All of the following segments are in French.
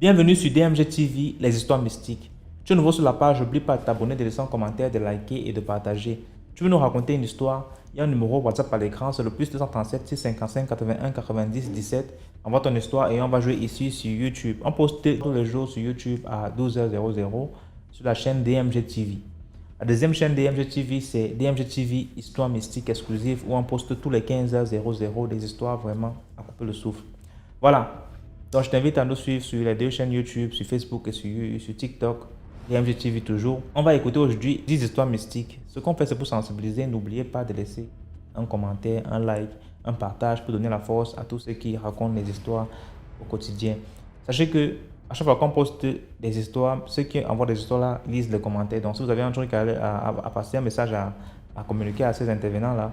Bienvenue sur DMG TV, les histoires mystiques. Tu es nouveau sur la page, n'oublie pas de t'abonner, de laisser un commentaire, de liker et de partager. Tu veux nous raconter une histoire? Il y a un numéro WhatsApp à l'écran, c'est le plus 237 655 81 90 17. Envoie ton histoire et on va jouer ici sur YouTube. On poste tous les jours sur YouTube à 12h00 sur la chaîne DMG TV. La deuxième chaîne DMG TV, c'est DMG TV Histoire Mystique Exclusive où on poste tous les 15h00 des histoires vraiment à couper le souffle. Voilà. Donc, je t'invite à nous suivre sur les deux chaînes YouTube, sur Facebook et sur TikTok, DMG TV toujours. On va écouter aujourd'hui 10 histoires mystiques. Ce qu'on fait, c'est pour sensibiliser. N'oubliez pas de laisser un commentaire, un like, un partage pour donner la force à tous ceux qui racontent les histoires au quotidien. Sachez que à chaque fois qu'on poste des histoires, ceux qui envoient des histoires là lisent les commentaires. Donc, si vous avez un truc à passer, un message à communiquer à ces intervenants là,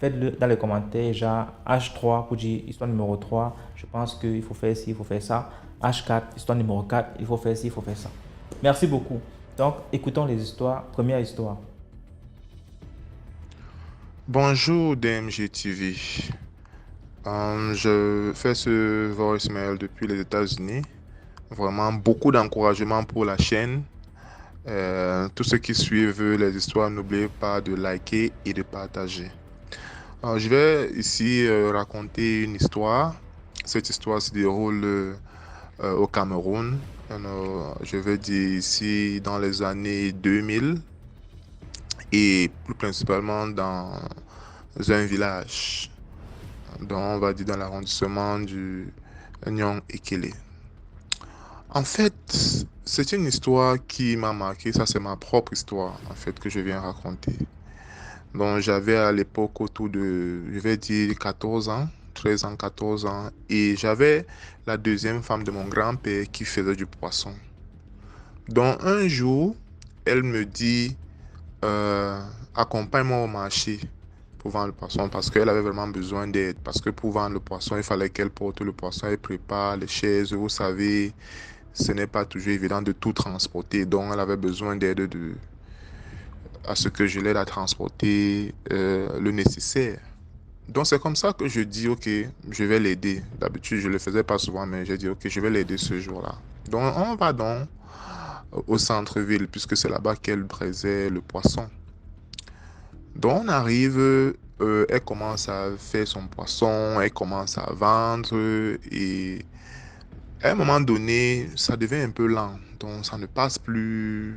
faites-le dans les commentaires, genre H3 pour dire histoire numéro 3, je pense qu'il faut faire ci, il faut faire ça. H4, histoire numéro 4, il faut faire ci, il faut faire ça. Merci beaucoup. Donc, écoutons les histoires. Première histoire. Bonjour DMG TV. Je fais ce voicemail depuis les États-Unis. Vraiment beaucoup d'encouragement pour la chaîne. Tous ceux qui suivent les histoires, n'oubliez pas de liker et de partager. Je vais ici raconter une histoire. Cette histoire se déroule au Cameroun. Je vais dire ici dans les années 2000 et plus principalement dans un village, dont on va dire dans l'arrondissement du Nyong-Ekele. En fait, c'est une histoire qui m'a marqué. Ça, c'est ma propre histoire, en fait, que je viens raconter. Donc, j'avais à l'époque autour de, je vais dire, 14 ans, 13 ans, 14 ans. Et j'avais la deuxième femme de mon grand-père qui faisait du poisson. Donc, un jour, elle me dit, accompagne-moi au marché pour vendre le poisson parce qu'elle avait vraiment besoin d'aide. Parce que pour vendre le poisson, il fallait qu'elle porte le poisson, elle prépare les chaises. Vous savez, ce n'est pas toujours évident de tout transporter. Donc, elle avait besoin d'aide à ce que je l'aide à transporter le nécessaire. Donc, c'est comme ça que je dis, OK, je vais l'aider. D'habitude, je ne le faisais pas souvent, mais j'ai dit, OK, je vais l'aider ce jour-là. Donc, on va donc au centre-ville, puisque c'est là-bas qu'elle braisait le poisson. Donc, on arrive, elle commence à faire son poisson, elle commence à vendre et à un moment donné, ça devient un peu lent. Donc, ça ne passe plus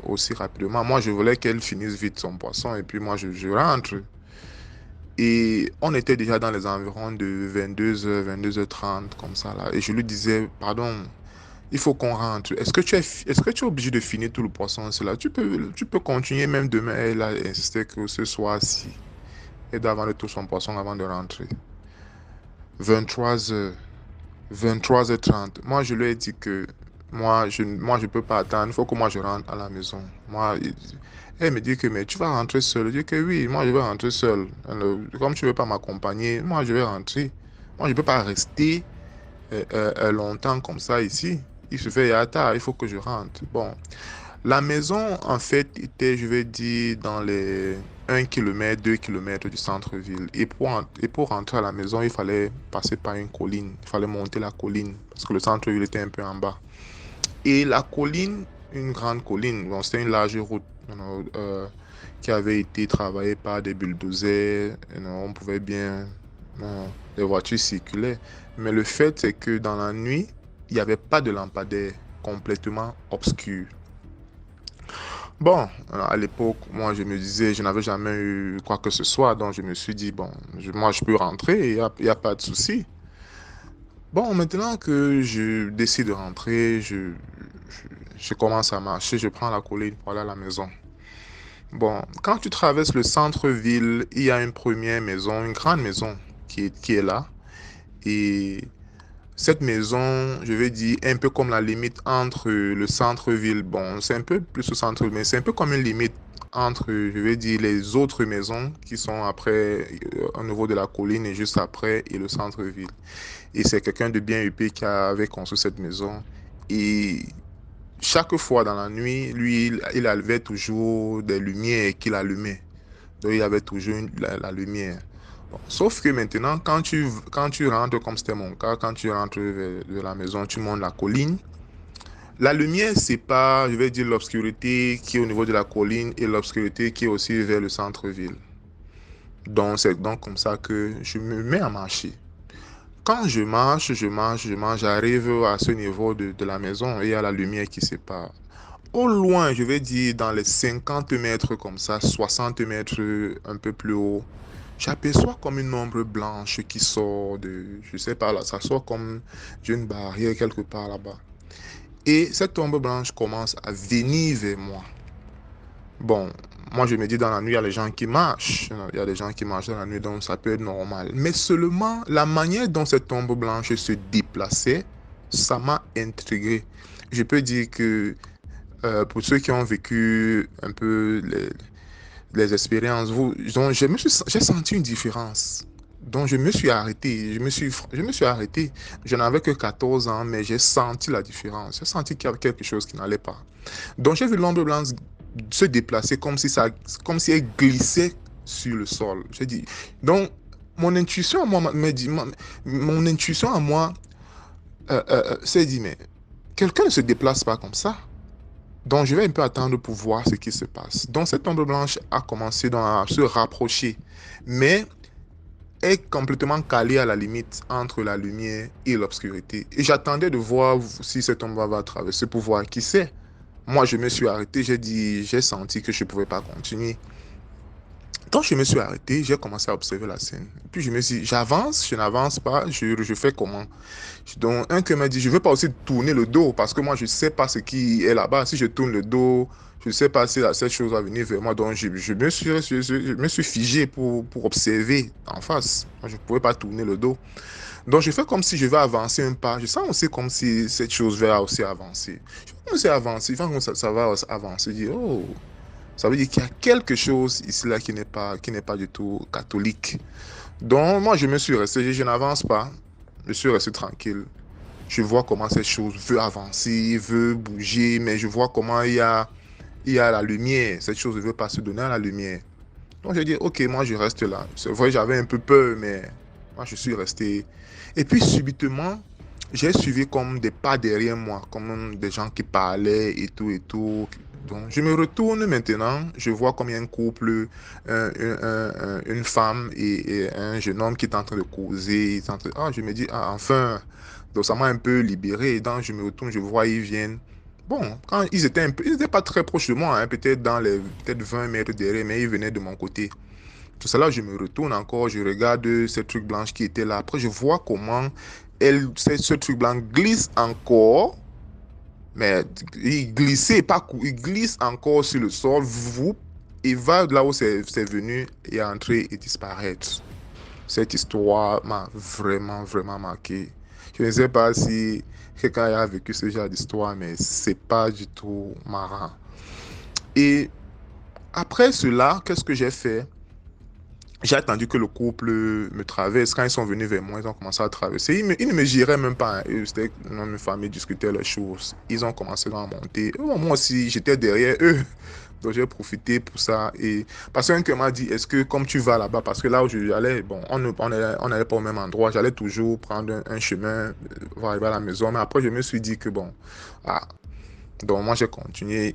aussi rapidement. Moi, je voulais qu'elle finisse vite son poisson et puis moi, je rentre. Et on était déjà dans les environs de 22h, 22h30, comme ça là. Et je lui disais, pardon, il faut qu'on rentre. Est-ce que tu es obligé de finir tout le poisson, cela? Tu peux continuer même demain. Elle a insisté que ce soir-ci, elle doit vendre tout son poisson avant de rentrer. 23h, 23h30. Moi, je lui ai dit que moi, je peux pas attendre. Il faut que moi, je rentre à la maison. Elle me dit que, mais tu vas rentrer seul. Je dis que oui, moi, je vais rentrer seul. Alors, comme tu ne veux pas m'accompagner, moi, je vais rentrer. Moi, je ne peux pas rester longtemps comme ça ici. Il se fait tard, il faut que je rentre. Bon, la maison, en fait, était, je vais dire, dans les 1 km, 2 km du centre-ville. Et pour rentrer à la maison, il fallait passer par une colline. Il fallait monter la colline parce que le centre-ville était un peu en bas. Et la colline, une grande colline, bon, c'était une large route qui avait été travaillée par des bulldozers. On pouvait bien, les voitures circulaient. Mais le fait, c'est que dans la nuit, il n'y avait pas de lampadaire, complètement obscur. Bon, à l'époque, moi, je me disais, je n'avais jamais eu quoi que ce soit, donc je me suis dit, bon, moi, je peux rentrer, il y a pas de souci. Bon, maintenant que je décide de rentrer, je commence à marcher, je prends la colline pour aller à la maison. Bon, quand tu traverses le centre-ville, il y a une première maison, une grande maison qui est là. Et cette maison, je vais dire, un peu comme la limite entre le centre-ville. Bon, c'est un peu plus au centre, mais c'est un peu comme une limite entre, je vais dire, les autres maisons qui sont après, au niveau de la colline et juste après, et le centre-ville. Et c'est quelqu'un de bien huppé qui avait construit cette maison. Et chaque fois dans la nuit, lui, il avait toujours des lumières qu'il allumait. Donc, il avait toujours la lumière. Bon, sauf que maintenant, quand tu rentres, comme c'était mon cas, quand tu rentres vers la maison, tu montes la colline. La lumière, c'est pas, je vais dire, l'obscurité qui est au niveau de la colline et l'obscurité qui est aussi vers le centre-ville. Donc, c'est donc comme ça que je me mets à marcher. Quand je marche, j'arrive à ce niveau de la maison et il y a la lumière qui sépare. Au loin, je vais dire dans les 50 mètres comme ça, 60 mètres un peu plus haut, j'aperçois comme une ombre blanche qui sort je sais pas là, ça sort comme d'une barrière quelque part là-bas. Et cette ombre blanche commence à venir vers moi. Bon, moi je me dis dans la nuit, il y a les gens qui marchent. Il y a des gens qui marchent dans la nuit, donc ça peut être normal. Mais seulement la manière dont cette ombre blanche se déplaçait, ça m'a intrigué. Je peux dire que pour ceux qui ont vécu un peu les expériences, donc j'ai senti une différence. Donc je me suis arrêté, je me suis arrêté. Je n'avais que 14 ans, mais j'ai senti la différence. J'ai senti qu'il y avait quelque chose qui n'allait pas. Donc j'ai vu l'ombre blanche se déplacer comme si elle glissait sur le sol. J'ai dit, donc mon intuition à moi me dit, mon intuition à moi s'est dit, mais quelqu'un ne se déplace pas comme ça. Donc, je vais un peu attendre pour voir ce qui se passe. Donc, cette ombre blanche a commencé à se rapprocher, mais est complètement calée à la limite entre la lumière et l'obscurité. Et j'attendais de voir si cette ombre va traverser pour voir qui c'est. Moi, je me suis arrêté, j'ai senti que je ne pouvais pas continuer. Quand je me suis arrêté, j'ai commencé à observer la scène. Puis je me suis dit, j'avance, je n'avance pas, je fais comment? Donc, un qui m'a dit, je ne veux pas aussi tourner le dos parce que moi, je ne sais pas ce qui est là-bas. Si je tourne le dos, je ne sais pas si cette chose va venir vers moi. Donc, je me suis figé pour observer en face. Moi, je ne pouvais pas tourner le dos. Donc, je fais comme si je vais avancer un pas. Je sens aussi comme si cette chose va aussi avancer. Je vais commencer à avancer. Ça va avancer. Je dis, oh, ça veut dire qu'il y a quelque chose ici là qui n'est pas du tout catholique. Donc, moi, je me suis resté, je n'avance pas. Je suis resté tranquille. Je vois comment cette chose veut avancer, veut bouger, mais je vois comment il y a la lumière. Cette chose ne veut pas se donner à la lumière. Donc, j'ai dit, ok, moi, je reste là. C'est vrai, j'avais un peu peur, mais moi, je suis resté. Et puis, subitement, j'ai suivi comme des pas derrière moi, comme des gens qui parlaient et tout et tout. Donc, je me retourne maintenant, je vois comme il y a un couple, une femme et un jeune homme qui est en train de causer. Ah, je me dis, ah, enfin, donc ça m'a un peu libéré. Donc, je me retourne, je vois, ils viennent. Bon, quand ils étaient pas très proches de moi, hein, peut-être dans les peut-être 20 mètres derrière, mais ils venaient de mon côté. Tout ça là, je me retourne encore, je regarde ce truc blanche qui était là. Après, je vois comment ce truc blanc glisse encore, mais il glissait, pas il glisse encore sur le sol, vous, et va là où c'est venu et entrer et disparaître. Cette histoire m'a vraiment, vraiment marqué. Je ne sais pas si quelqu'un a vécu ce genre d'histoire, mais c'est pas du tout marrant. Et après cela, qu'est-ce que j'ai fait? J'ai attendu que le couple me traverse. Quand ils sont venus vers moi, ils ont commencé à traverser. Ils ne me giraient même pas, hein. C'était une famille discutait les choses. Ils ont commencé à monter. Moi aussi, j'étais derrière eux. Donc j'ai profité pour ça. Et parce qu'un m'a dit, est-ce que comme tu vas là-bas, parce que là où j'allais, bon, on n'allait pas au même endroit. J'allais toujours prendre un chemin, pour arriver à la maison. Mais après, je me suis dit que bon, ah, donc moi j'ai continué.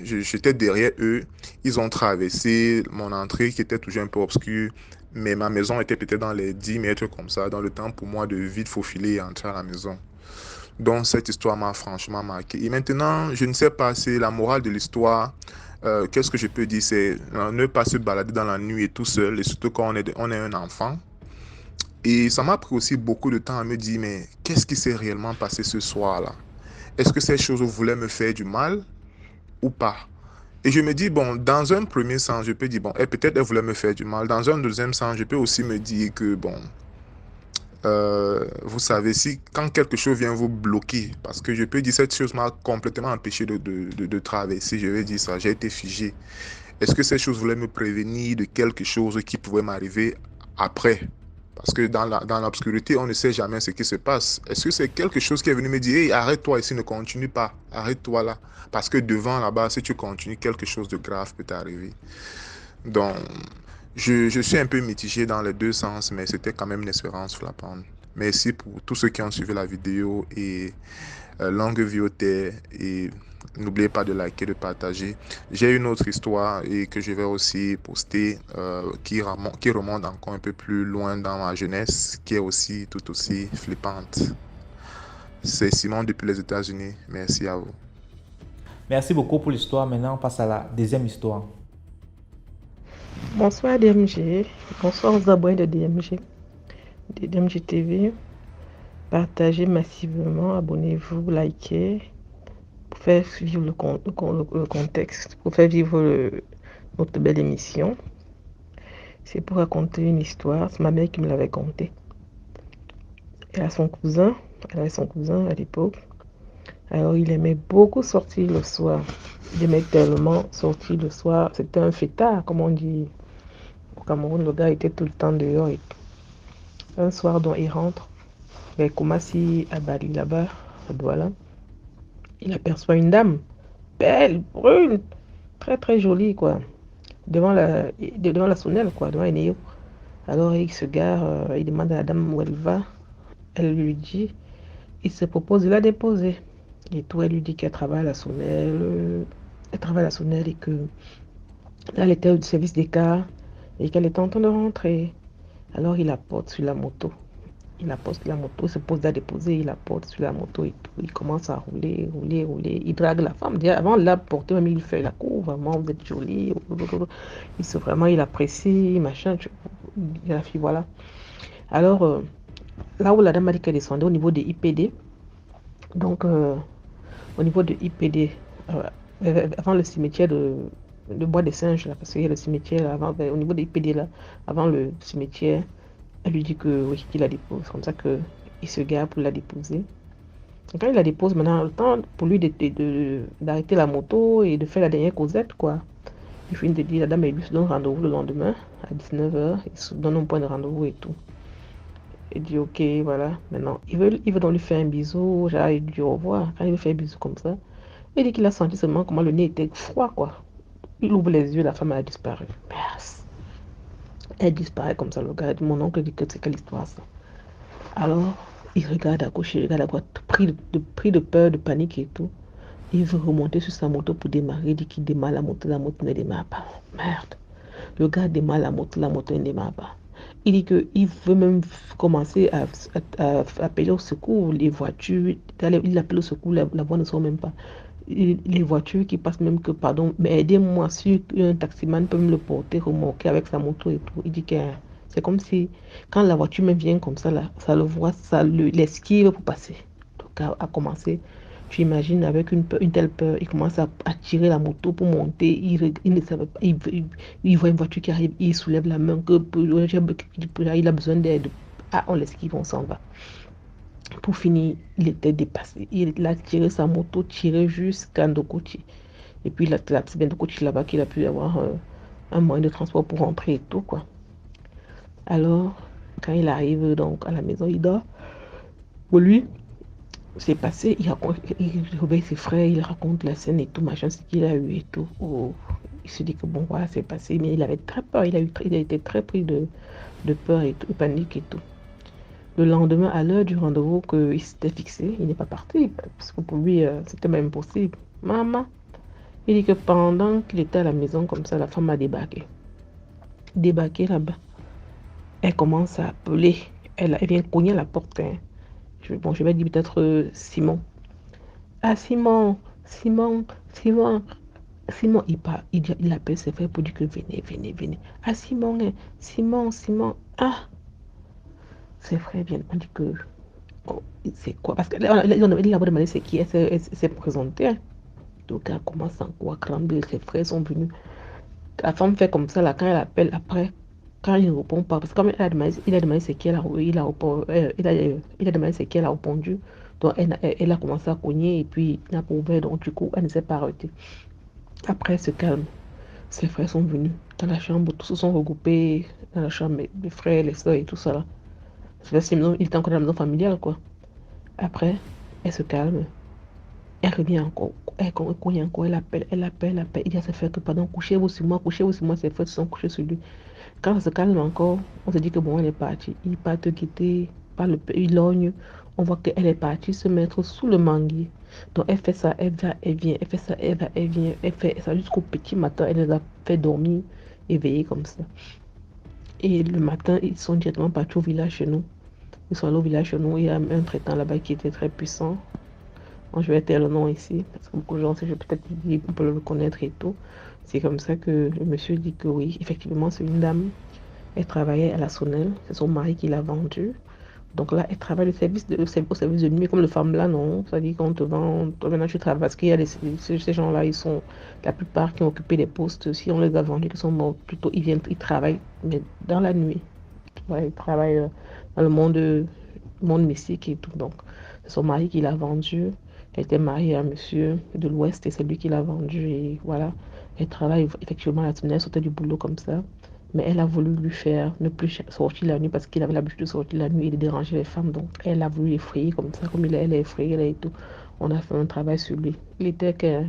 J'étais derrière eux. Ils ont traversé mon entrée qui était toujours un peu obscure. Mais ma maison était peut-être dans les 10 mètres comme ça, dans le temps pour moi de vite faufiler et entrer à la maison. Donc cette histoire m'a franchement marqué. Et maintenant, je ne sais pas, c'est la morale de l'histoire. Qu'est-ce que je peux dire? C'est ne pas se balader dans la nuit et tout seul, et surtout quand on est un enfant. Et ça m'a pris aussi beaucoup de temps à me dire, mais qu'est-ce qui s'est réellement passé ce soir-là? Est-ce que ces choses voulaient me faire du mal ou pas? Et je me dis, bon, dans un premier sens, je peux dire, bon, peut-être elle voulait me faire du mal. Dans un deuxième sens, je peux aussi me dire que, bon, vous savez, si quand quelque chose vient vous bloquer, parce que je peux dire, cette chose m'a complètement empêché de traverser, je vais dire ça, j'ai été figé. Est-ce que ces choses voulaient me prévenir de quelque chose qui pouvait m'arriver après? Parce que dans l'obscurité, on ne sait jamais ce qui se passe. Est-ce que c'est quelque chose qui est venu me dire, hey, arrête-toi ici, ne continue pas, arrête-toi là. Parce que devant là-bas, si tu continues, quelque chose de grave peut t'arriver. Donc, Je suis un peu mitigé dans les deux sens, mais c'était quand même une expérience flappante. Merci pour tous ceux qui ont suivi la vidéo et longue vie au terre et n'oubliez pas de liker, de partager. J'ai une autre histoire et que je vais aussi poster qui remonte encore un peu plus loin dans ma jeunesse, qui est aussi tout aussi flippante. C'est Simon depuis les États-Unis. Merci à vous. Merci beaucoup pour l'histoire. Maintenant, on passe à la deuxième histoire. Bonsoir DMG, bonsoir aux abonnés de DMG TV. Partagez massivement, abonnez-vous, likez, pour faire vivre le contexte, pour faire vivre notre belle émission. C'est pour raconter une histoire, c'est ma mère qui me l'avait contée. Elle avait son cousin à l'époque. Alors il aimait beaucoup sortir le soir. Il aimait tellement sortir le soir. C'était un fêtard, comme on dit. Au Cameroun, le gars était tout le temps dehors. Et un soir, dont il rentre vers Koumassi, à Bali, là-bas, à Douala. Il aperçoit une dame, belle, brune, très très jolie, quoi, devant la Sounelle, quoi, devant Eneo. Alors il se gare, il demande à la dame où elle va. Elle lui dit, il se propose de la déposer. Et tout, elle lui dit qu'elle travaille à la Sounelle, elle travaille à la Sounelle et que là, elle était au service des cars et qu'elle était en train de rentrer. Alors il la porte sur la moto. Il la porte sur la moto, il se pose à déposer, il la porte sur la moto et tout. Il commence à rouler, rouler, rouler. Il drague la femme. Déjà, avant de la porter, même il fait la cour. Vraiment, vous êtes jolie. Il apprécie, machin. La fille, voilà. Alors, là où la dame a dit qu'elle descendait, au niveau des IPD, donc au niveau de IPD, avant le cimetière de Bois des Singes, là, parce qu'il y a le cimetière avant, au niveau des IPD, là, avant le cimetière, elle lui dit que oui, qu'il la dépose. Comme ça qu'il se gare pour la déposer. Et quand il la dépose, maintenant, le temps pour lui d'arrêter la moto et de faire la dernière causette, quoi. Il finit de dire, la dame, elle lui se donne rendez-vous le lendemain à 19h. Il se donne un point de rendez-vous et tout. Il dit, ok, voilà. Maintenant, il veut donc lui faire un bisou. Genre, il dit au revoir. Quand il veut faire un bisou comme ça, il dit qu'il a senti seulement comment le nez était froid, quoi. Il ouvre les yeux, la femme a disparu. Merde. Elle disparaît comme ça, le gars. Mon oncle dit que c'est quelle histoire ça. Alors, il regarde à gauche, il regarde à droite, pris de peur, de panique et tout. Il veut remonter sur sa moto pour démarrer. Il dit qu'il démarre la moto ne démarre pas. Merde. Le gars démarre la moto ne démarre pas. Il dit qu'il veut même commencer à appeler au secours les voitures. Il appelle au secours, la voie ne sort même pas. Les voitures qui passent même que, pardon, mais aidez-moi, si un taximan peut me le porter, remorquer avec sa moto et tout. Il dit que c'est comme si, quand la voiture me vient comme ça, là, ça le voit, ça l'esquive pour passer. Donc, a commencé, tu imagines, avec une telle peur, il commence à tirer la moto pour monter. Il ne savait pas, il voit une voiture qui arrive, il soulève la main, il a besoin d'aide. Ah, on l'esquive, on s'en va. Pour finir, il était dépassé. Il a tiré sa moto, tiré jusqu'à Ndokochi. Et puis, c'est bien Ndokochi là-bas qu'il a pu avoir un moyen de transport pour rentrer et tout, quoi. Alors, quand il arrive donc à la maison, il dort. Pour lui, c'est passé, il réveille ses frères, il raconte la scène et tout, machin, ce qu'il a eu et tout. Oh, il se dit que bon, voilà, c'est passé, mais il avait très peur, il a été très pris de peur et tout, de panique et tout. Le lendemain, à l'heure du rendez-vous qu'il s'était fixé, il n'est pas parti, parce que pour lui, c'était même impossible. Maman, il dit que pendant qu'il était à la maison comme ça, la femme a débarqué. Débarqué là-bas. Elle commence à appeler. Elle vient cogner à la porte. Hein. Je vais dire peut-être Simon. Ah, Simon, Simon, Simon. Simon, il appelle ses frères pour dire que venez, venez, venez. Ah, Simon, hein, Simon, Simon. Ah, ses frères viennent pour dire que oh, c'est quoi? Parce que il a demandé c'est qui, elle s'est présentée. Hein. Donc elle commence encore à trembler, ses frères sont venus. La femme fait comme ça, là, quand elle appelle après, quand il ne répond pas, parce que comme il a demandé c'est qui, il a demandé c'est qui, elle a répondu. Donc elle a commencé à cogner et puis il n'a pas ouvert, donc du coup elle ne s'est pas arrêtée. Après elle se calme, ses frères sont venus dans la chambre, tous se sont regroupés dans la chambre, les frères, les soeurs et tout ça là. Il était encore dans la maison familiale quoi. Après, elle se calme. Elle revient encore. Elle cogne encore. Elle appelle. Il dit à ses frères que, pardon, couchez-vous sur moi, ses frères se sont couchés sur lui. Quand ça se calme encore, on se dit que bon, elle est partie. Il part te quitter, il logne. On voit qu'elle est partie se mettre sous le manguier. Donc elle fait ça, elle va, elle vient, elle fait ça, elle va, elle vient, elle fait ça jusqu'au petit matin. Elle les a fait dormir, éveillés comme ça. Et le matin, ils sont directement partis au village chez nous. Ils sont allés au village chez nous. Il y a un traitant là-bas qui était très puissant. Bon, je vais taire le nom ici, parce que beaucoup de gens, je vais peut-être dire, on peut le reconnaître et tout. C'est comme ça que le monsieur dit que oui, effectivement, c'est une dame. Elle travaillait à la Sonnelle. C'est son mari qui l'a vendue. Donc là, elle travaille au service de nuit, comme le femme là, non. C'est-à-dire qu'on te vend, toi maintenant tu travailles. Parce qu'il y a ces gens-là, ils sont, la plupart qui ont occupé des postes, si on les a vendus, qui sont morts, plutôt, ils travaillent, mais dans la nuit. Ouais, ils travaillent dans le monde mystique et tout. Donc, c'est son mari qui l'a vendue. Elle était mariée à un monsieur de l'Ouest et c'est lui qui l'a vendue. Et voilà, elle travaille effectivement la semaine, elle sortait du boulot comme ça. Mais elle a voulu lui faire ne plus sortir la nuit parce qu'il avait l'habitude de sortir la nuit et de déranger les femmes. Donc, elle a voulu l'effrayer comme ça, comme elle est effrayée, elle et tout. On a fait un travail sur lui. Il était que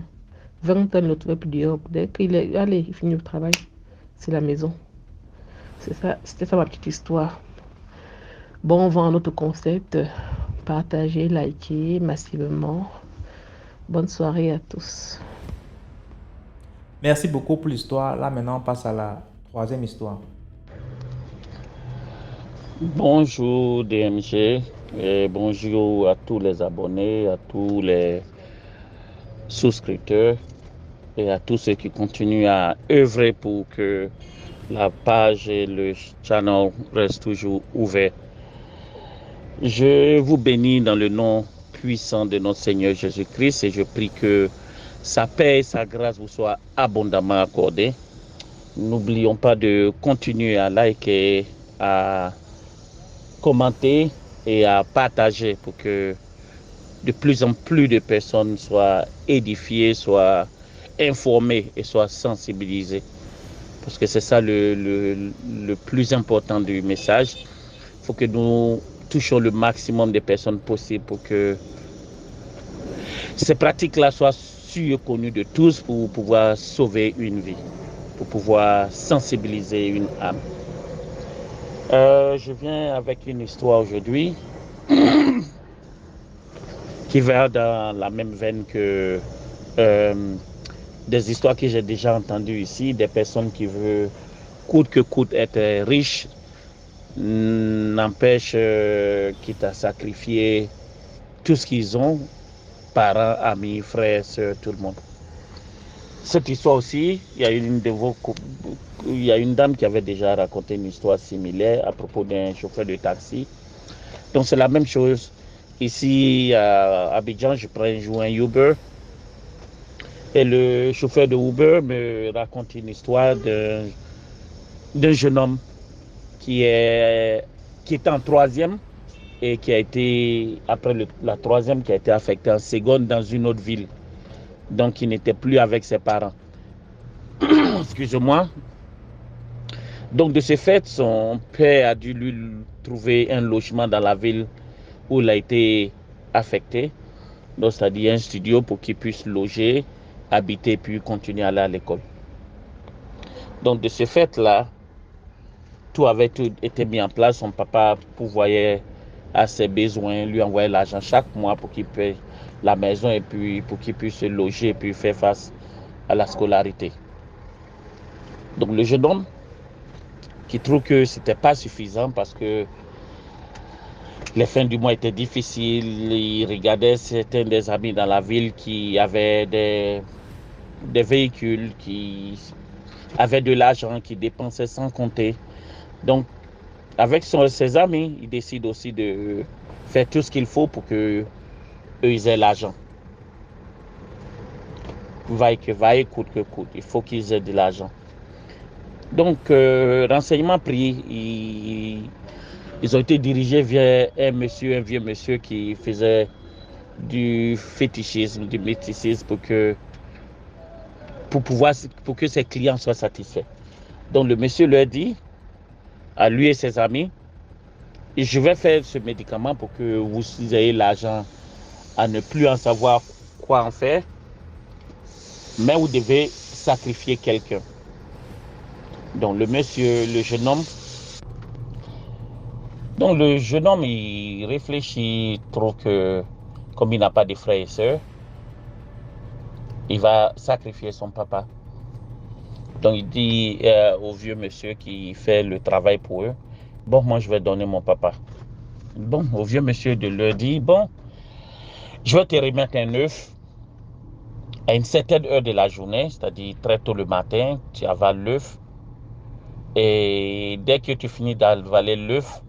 20 ans, il ne le trouvait plus dehors. Dès qu'il est allé, il finit le travail. C'est la maison. C'est ça, c'était ça ma petite histoire. Bon, on va à un autre concept. Partagez, likez massivement. Bonne soirée à tous. Merci beaucoup pour l'histoire. Là, maintenant, on passe à la troisième histoire. Bonjour DMG et bonjour à tous les abonnés, à tous les souscripteurs et à tous ceux qui continuent à œuvrer pour que la page et le channel restent toujours ouverts. Je vous bénis dans le nom puissant de notre Seigneur Jésus-Christ et je prie que sa paix et sa grâce vous soient abondamment accordées. N'oublions pas de continuer à liker, à commenter et à partager pour que de plus en plus de personnes soient édifiées, soient informées et soient sensibilisées. Parce que c'est ça le plus important du message. Il faut que nous touchions le maximum de personnes possible pour que ces pratiques-là soient sûres, connues de tous pour pouvoir sauver une vie, pour pouvoir sensibiliser une âme. Je viens avec une histoire aujourd'hui qui va dans la même veine que des histoires que j'ai déjà entendues ici, des personnes qui veulent coûte que coûte être riches, n'empêche quitte à sacrifier tout ce qu'ils ont, parents, amis, frères, sœurs, tout le monde. Cette histoire aussi, il y a une dame qui avait déjà raconté une histoire similaire à propos d'un chauffeur de taxi. Donc c'est la même chose. Ici à Abidjan, je prends un Uber et le chauffeur de Uber me raconte une histoire d'un jeune homme qui est en troisième et qui a été, après la troisième, qui a été affecté en seconde dans une autre ville. Donc il n'était plus avec ses parents. Excusez-moi. Donc de ce fait, son père a dû lui trouver un logement dans la ville où il a été affecté. Donc c'est-à-dire un studio pour qu'il puisse loger, habiter puis continuer à aller à l'école. Donc de ce fait-là, tout avait été mis en place. Son papa pourvoyait à ses besoins, lui envoyait l'argent chaque mois pour qu'il paye la maison et puis pour qu'il puisse se loger et puis faire face à la scolarité. Donc le jeune homme qui trouve que c'était pas suffisant parce que les fins du mois étaient difficiles, il regardait certains des amis dans la ville qui avaient des véhicules, qui avaient de l'argent, qui dépensaient sans compter. Donc avec ses amis, il décide aussi de faire tout ce qu'il faut pour que eux ils aient l'argent. Vaille que vaille, coûte que coûte, il faut qu'ils aient de l'argent. Donc, renseignement pris, ils ont été dirigés vers un vieux monsieur qui faisait du fétichisme, du mysticisme pour que ses clients soient satisfaits. Donc, le monsieur leur dit à lui et ses amis, je vais faire ce médicament pour que vous ayez l'argent à ne plus en savoir quoi en faire, mais vous devez sacrifier quelqu'un. Donc le jeune homme, il réfléchit, trouve que comme il n'a pas de frères et sœurs, il va sacrifier son papa. Donc il dit au vieux monsieur qui fait le travail pour eux, bon, moi je vais donner mon papa. Bon, au vieux monsieur de leur dire, bon, je vais te remettre un œuf à une certaine heure de la journée, c'est-à-dire très tôt le matin, tu avales l'œuf. Et dès que tu finis d'avaler l'œuf,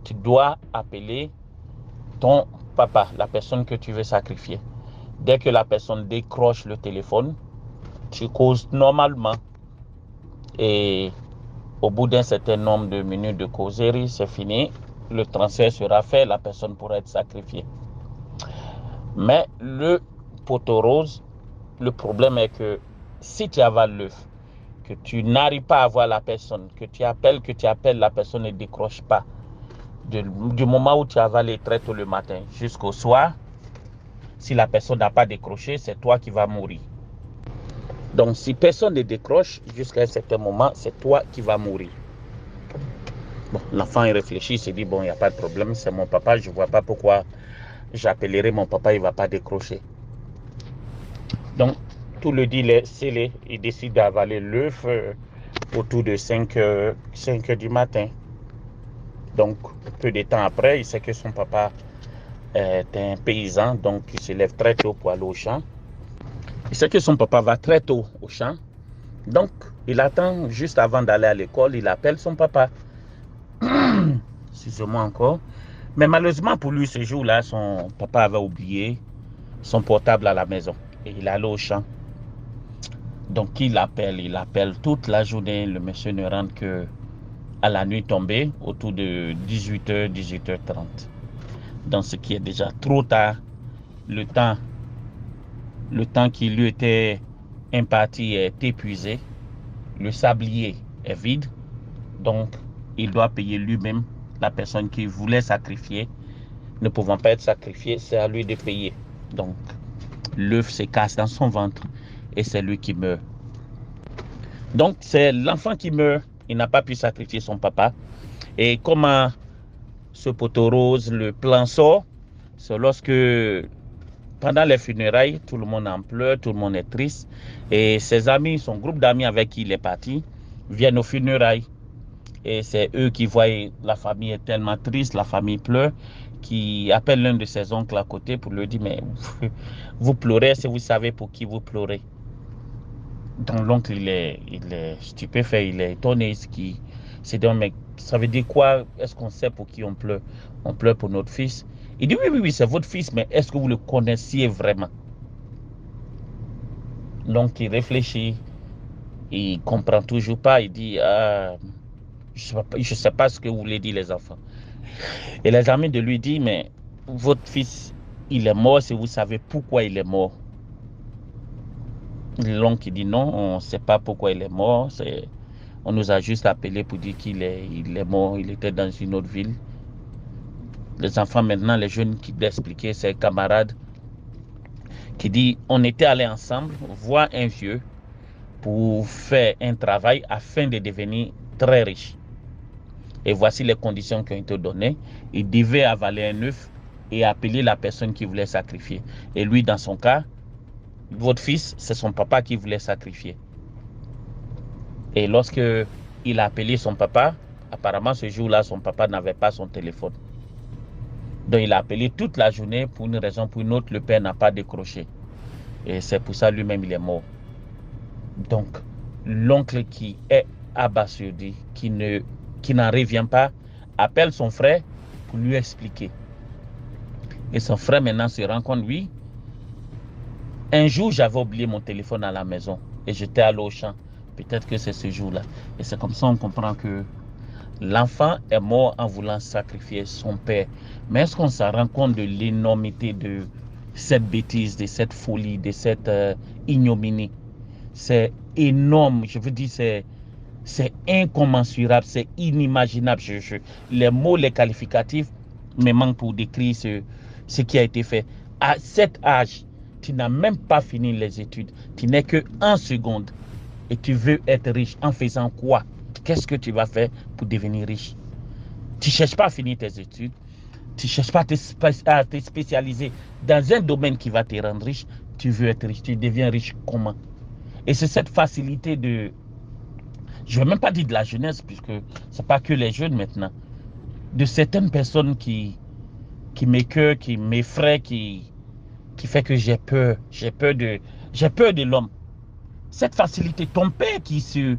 tu dois appeler ton papa, la personne que tu veux sacrifier. Dès que la personne décroche le téléphone, tu causes normalement. Et au bout d'un certain nombre de minutes de causerie, c'est fini. Le transfert sera fait, la personne pourra être sacrifiée. Mais le poteau rose, le problème est que si tu avales l'œuf, que tu n'arrives pas à voir la personne, que tu appelles, la personne ne décroche pas. Du moment où tu avales très tôt le matin jusqu'au soir, si la personne n'a pas décroché, c'est toi qui vas mourir. Donc si personne ne décroche jusqu'à un certain moment, c'est toi qui vas mourir. Bon, l'enfant il réfléchit, il se dit, bon, il n'y a pas de problème, c'est mon papa, je ne vois pas pourquoi j'appellerai mon papa, il ne va pas décrocher. Donc, tout le deal est scellé. Il décide d'avaler l'œuf autour de 5 heures du matin. Donc, peu de temps après, il sait que son papa est un paysan, donc il se lève très tôt pour aller au champ. Il sait que son papa va très tôt au champ. Donc, il attend juste avant d'aller à l'école, il appelle son papa. Excusez-moi encore. Mais malheureusement pour lui, ce jour-là, son papa avait oublié son portable à la maison. Et il allait au champ. Donc il appelle toute la journée. Le monsieur ne rentre que à la nuit tombée, autour de 18h, 18h30. Dans ce qui est déjà trop tard. Le temps qui lui était imparti est épuisé. Le sablier est vide. Donc il doit payer lui-même la personne qui voulait sacrifier. Ne pouvant pas être sacrifié, c'est à lui de payer. Donc l'œuf se casse dans son ventre et c'est lui qui meurt. Donc c'est l'enfant qui meurt. Il n'a pas pu sacrifier son papa. Et comment ce poteau rose, le plan sort, c'est lorsque pendant les funérailles, tout le monde en pleure, tout le monde est triste. Et ses amis, son groupe d'amis avec qui il est parti, viennent aux funérailles. Et c'est eux qui voient la famille est tellement triste, la famille pleure, qui appellent l'un de ses oncles à côté pour lui dire, mais vous pleurez, si vous savez pour qui vous pleurez. Donc l'oncle, il est stupéfait, il est étonné. C'est donc, mais ça veut dire quoi? Est-ce qu'on sait pour qui on pleure? On pleure pour notre fils. Il dit, oui, c'est votre fils, mais est-ce que vous le connaissiez vraiment? Donc il réfléchit, il comprend toujours pas, il dit, je ne sais pas ce que vous voulez dire les enfants. Et les amis de lui disent, mais votre fils, il est mort si vous savez pourquoi il est mort. L'oncle dit non, on ne sait pas pourquoi il est mort. On nous a juste appelé pour dire qu'il est mort, il était dans une autre ville. Les enfants maintenant, les jeunes qui l'expliquaient, ses camarades, qui dit on était allés ensemble voir un vieux pour faire un travail afin de devenir très riche. Et voici les conditions qui ont été données. Il devait avaler un œuf et appeler la personne qui voulait sacrifier. Et lui, dans son cas, votre fils, c'est son papa qui voulait sacrifier. Et lorsque il a appelé son papa, apparemment ce jour-là, son papa n'avait pas son téléphone. Donc il a appelé toute la journée pour une raison, pour une autre, le père n'a pas décroché. Et c'est pour ça lui-même il est mort. Donc l'oncle qui est abasourdi, qui n'en revient pas, appelle son frère pour lui expliquer. Et son frère maintenant se rend compte, oui, un jour j'avais oublié mon téléphone à la maison et j'étais allé au champ. Peut-être que c'est ce jour-là. Et c'est comme ça qu'on comprend que l'enfant est mort en voulant sacrifier son père. Mais est-ce qu'on s'en rend compte de l'énormité de cette bêtise, de cette folie, de cette ignominie? C'est énorme, je veux dire, c'est incommensurable, c'est inimaginable. Les mots, les qualificatifs me manquent pour décrire ce qui a été fait. À cet âge, tu n'as même pas fini les études. Tu n'es que en seconde et tu veux être riche en faisant quoi? qu'est-ce que tu vas faire pour devenir riche. Tu ne cherches pas à finir tes études, tu ne cherches pas à te spécialiser dans un domaine qui va te rendre riche. Tu veux être riche, tu deviens riche comment? Et c'est cette facilité de, je ne vais même pas dire de la jeunesse, puisque ce n'est pas que les jeunes maintenant, de certaines personnes qui m'écœurent, qui m'effraient, qui fait que j'ai peur de l'homme. Cette facilité, ton père qui se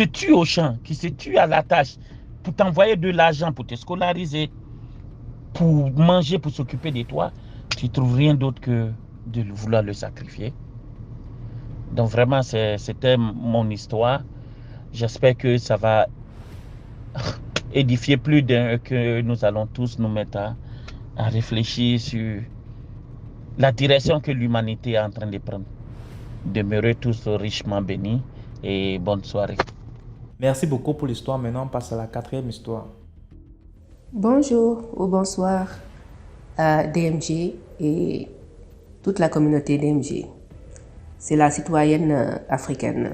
tue au champ, qui se tue à la tâche pour t'envoyer de l'argent, pour te scolariser, pour manger, pour s'occuper de toi, tu ne trouves rien d'autre que de vouloir le sacrifier. Donc vraiment, c'était mon histoire. J'espère que ça va édifier plus d'un, que nous allons tous nous mettre à réfléchir sur la direction que l'humanité est en train de prendre. Demeurez tous richement bénis et bonne soirée. Merci beaucoup pour l'histoire. Maintenant, on passe à la 4e histoire. Bonjour ou bonsoir à DMG et toute la communauté DMG. C'est la citoyenne africaine.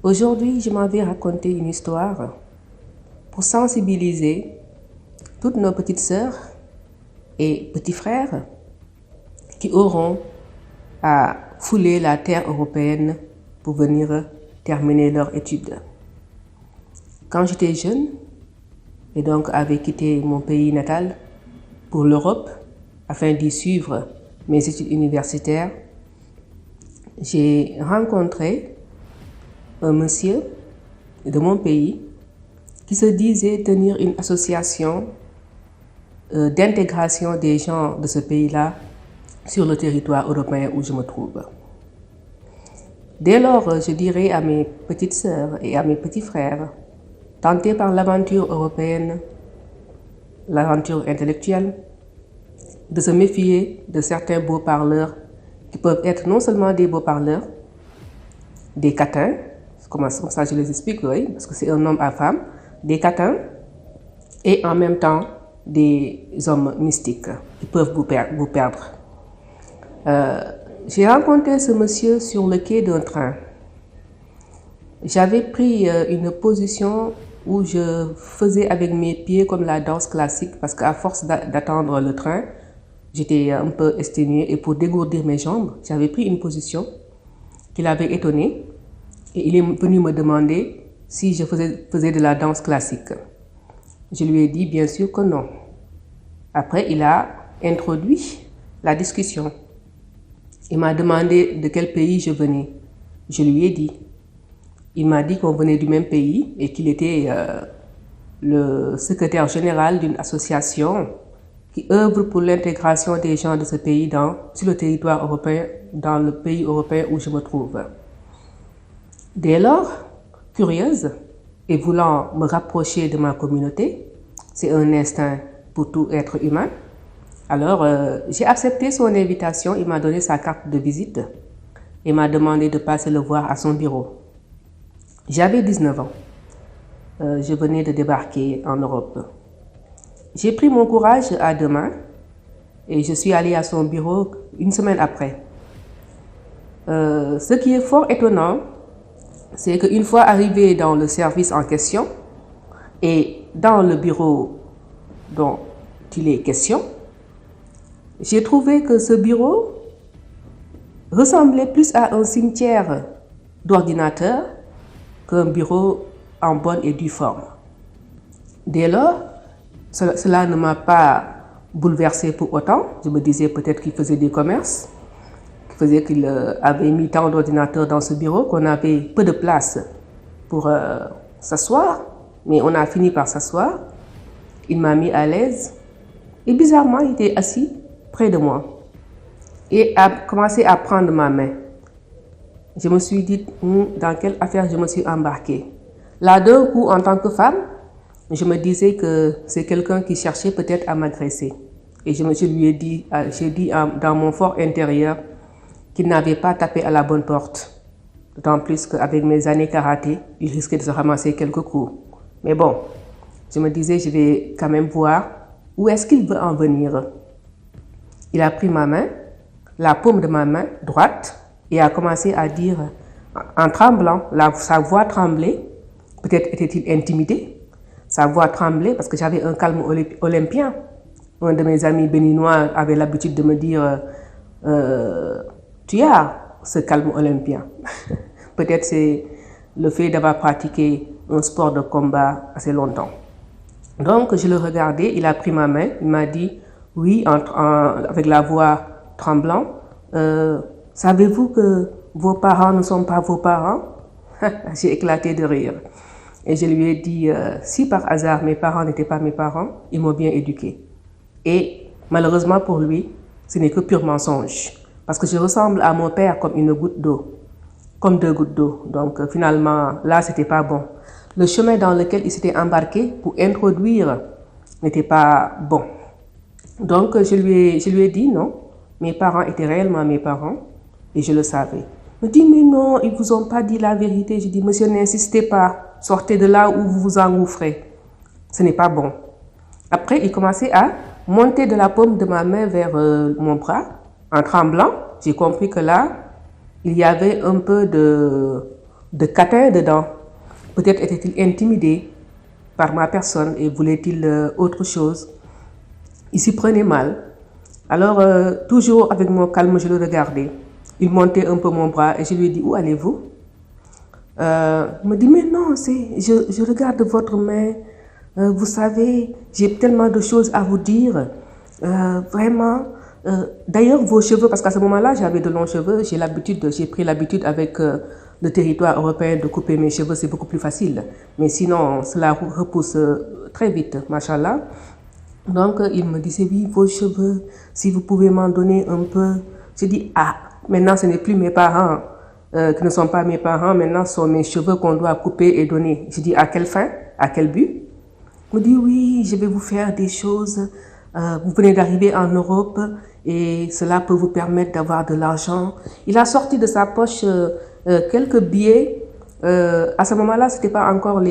Aujourd'hui, je m'en vais raconter une histoire pour sensibiliser toutes nos petites sœurs et petits frères qui auront à fouler la terre européenne pour venir terminer leurs études. Quand j'étais jeune, et donc avait quitté mon pays natal pour l'Europe afin d'y suivre mes études universitaires, j'ai rencontré un monsieur de mon pays qui se disait tenir une association d'intégration des gens de ce pays-là sur le territoire européen où je me trouve. Dès lors, je dirais à mes petites sœurs et à mes petits frères, tentés par l'aventure européenne, l'aventure intellectuelle, de se méfier de certains beaux parleurs qui peuvent être non seulement des beaux parleurs, des catins, comme ça je les explique, oui, parce que c'est un homme à femme, des catins, et en même temps des hommes mystiques qui peuvent vous perdre. J'ai rencontré ce monsieur sur le quai d'un train. J'avais pris une position où je faisais avec mes pieds comme la danse classique parce qu'à force d'attendre le train, j'étais un peu exténuée et pour dégourdir mes jambes, j'avais pris une position qui l'avait étonné et il est venu me demander si je faisais de la danse classique. Je lui ai dit bien sûr que non. Après, il a introduit la discussion. Il m'a demandé de quel pays je venais. Je lui ai dit. Il m'a dit qu'on venait du même pays et qu'il était le secrétaire général d'une association qui œuvre pour l'intégration des gens de ce pays sur le territoire européen, dans le pays européen où je me trouve. Dès lors, curieuse et voulant me rapprocher de ma communauté, c'est un instinct pour tout être humain, alors j'ai accepté son invitation, il m'a donné sa carte de visite et m'a demandé de passer le voir à son bureau. J'avais 19 ans. Je venais de débarquer en Europe. J'ai pris mon courage à deux mains et je suis allée à son bureau une semaine après. Ce qui est fort étonnant, c'est qu'une fois arrivé dans le service en question et dans le bureau dont il est question, j'ai trouvé que ce bureau ressemblait plus à un cimetière d'ordinateurs qu'un bureau en bonne et due forme. Dès lors, cela ne m'a pas bouleversée pour autant. Je me disais peut-être qu'il faisait des commerces, qu'il avait mis tant d'ordinateurs dans ce bureau qu'on avait peu de place pour s'asseoir, mais on a fini par s'asseoir. Il m'a mis à l'aise et bizarrement, il était assis près de moi et a commencé à prendre ma main. Je me suis dit, dans quelle affaire je me suis embarquée. Là, d'un coup, en tant que femme, je me disais que c'est quelqu'un qui cherchait peut-être à m'agresser. Et je lui ai dit, j'ai dit dans mon fort intérieur qu'il n'avait pas tapé à la bonne porte. D'autant plus qu'avec mes années karaté, il risquait de se ramasser quelques coups. Mais bon, je me disais, je vais quand même voir où est-ce qu'il veut en venir. Il a pris ma main, la paume de ma main droite, et a commencé à dire en tremblant. Sa voix tremblait. Peut-être était-il intimidé. Sa voix tremblait parce que j'avais un calme olympien. Un de mes amis béninois avait l'habitude de me dire tu as ce calme olympien. Peut-être c'est le fait d'avoir pratiqué un sport de combat assez longtemps. Donc je le regardais, il a pris ma main, il m'a dit oui, avec la voix tremblante, savez-vous que vos parents ne sont pas vos parents? J'ai éclaté de rire. Et je lui ai dit, si par hasard mes parents n'étaient pas mes parents, ils m'ont bien éduqué. Et malheureusement pour lui, ce n'est que pur mensonge. Parce que je ressemble à mon père comme une goutte d'eau, comme 2 gouttes d'eau. Donc finalement, là, c'était pas bon. Le chemin dans lequel il s'était embarqué pour introduire n'était pas bon. Donc je lui ai dit non, mes parents étaient réellement mes parents et je le savais. Il me dit mais non, ils vous ont pas dit la vérité. Je dis monsieur, n'insistez pas, sortez de là où vous vous engouffrez. Ce n'est pas bon. Après, il commençait à monter de la paume de ma main vers mon bras en tremblant. J'ai compris que là, il y avait un peu de catin dedans. Peut-être était-il intimidé par ma personne et voulait-il autre chose. Il s'y prenait mal. Alors, toujours avec mon calme, je le regardais. Il montait un peu mon bras et je lui ai dit, où allez-vous? Il me dit, mais non, je regarde votre main. Vous savez, j'ai tellement de choses à vous dire. Vraiment. D'ailleurs, vos cheveux, parce qu'à ce moment-là, j'avais de longs cheveux. J'ai pris l'habitude avec le territoire européen de couper mes cheveux. C'est beaucoup plus facile. Mais sinon, cela repousse très vite, machallah. Donc, il me disait, oui, vos cheveux, si vous pouvez m'en donner un peu. J'ai dit, ah, maintenant, ce n'est plus mes parents qui ne sont pas mes parents. Maintenant, ce sont mes cheveux qu'on doit couper et donner. J'ai dit, à quelle fin? À quel but? Il me dit, oui, je vais vous faire des choses. Vous venez d'arriver en Europe et cela peut vous permettre d'avoir de l'argent. Il a sorti de sa poche quelques billets. À ce moment-là, ce n'était pas encore la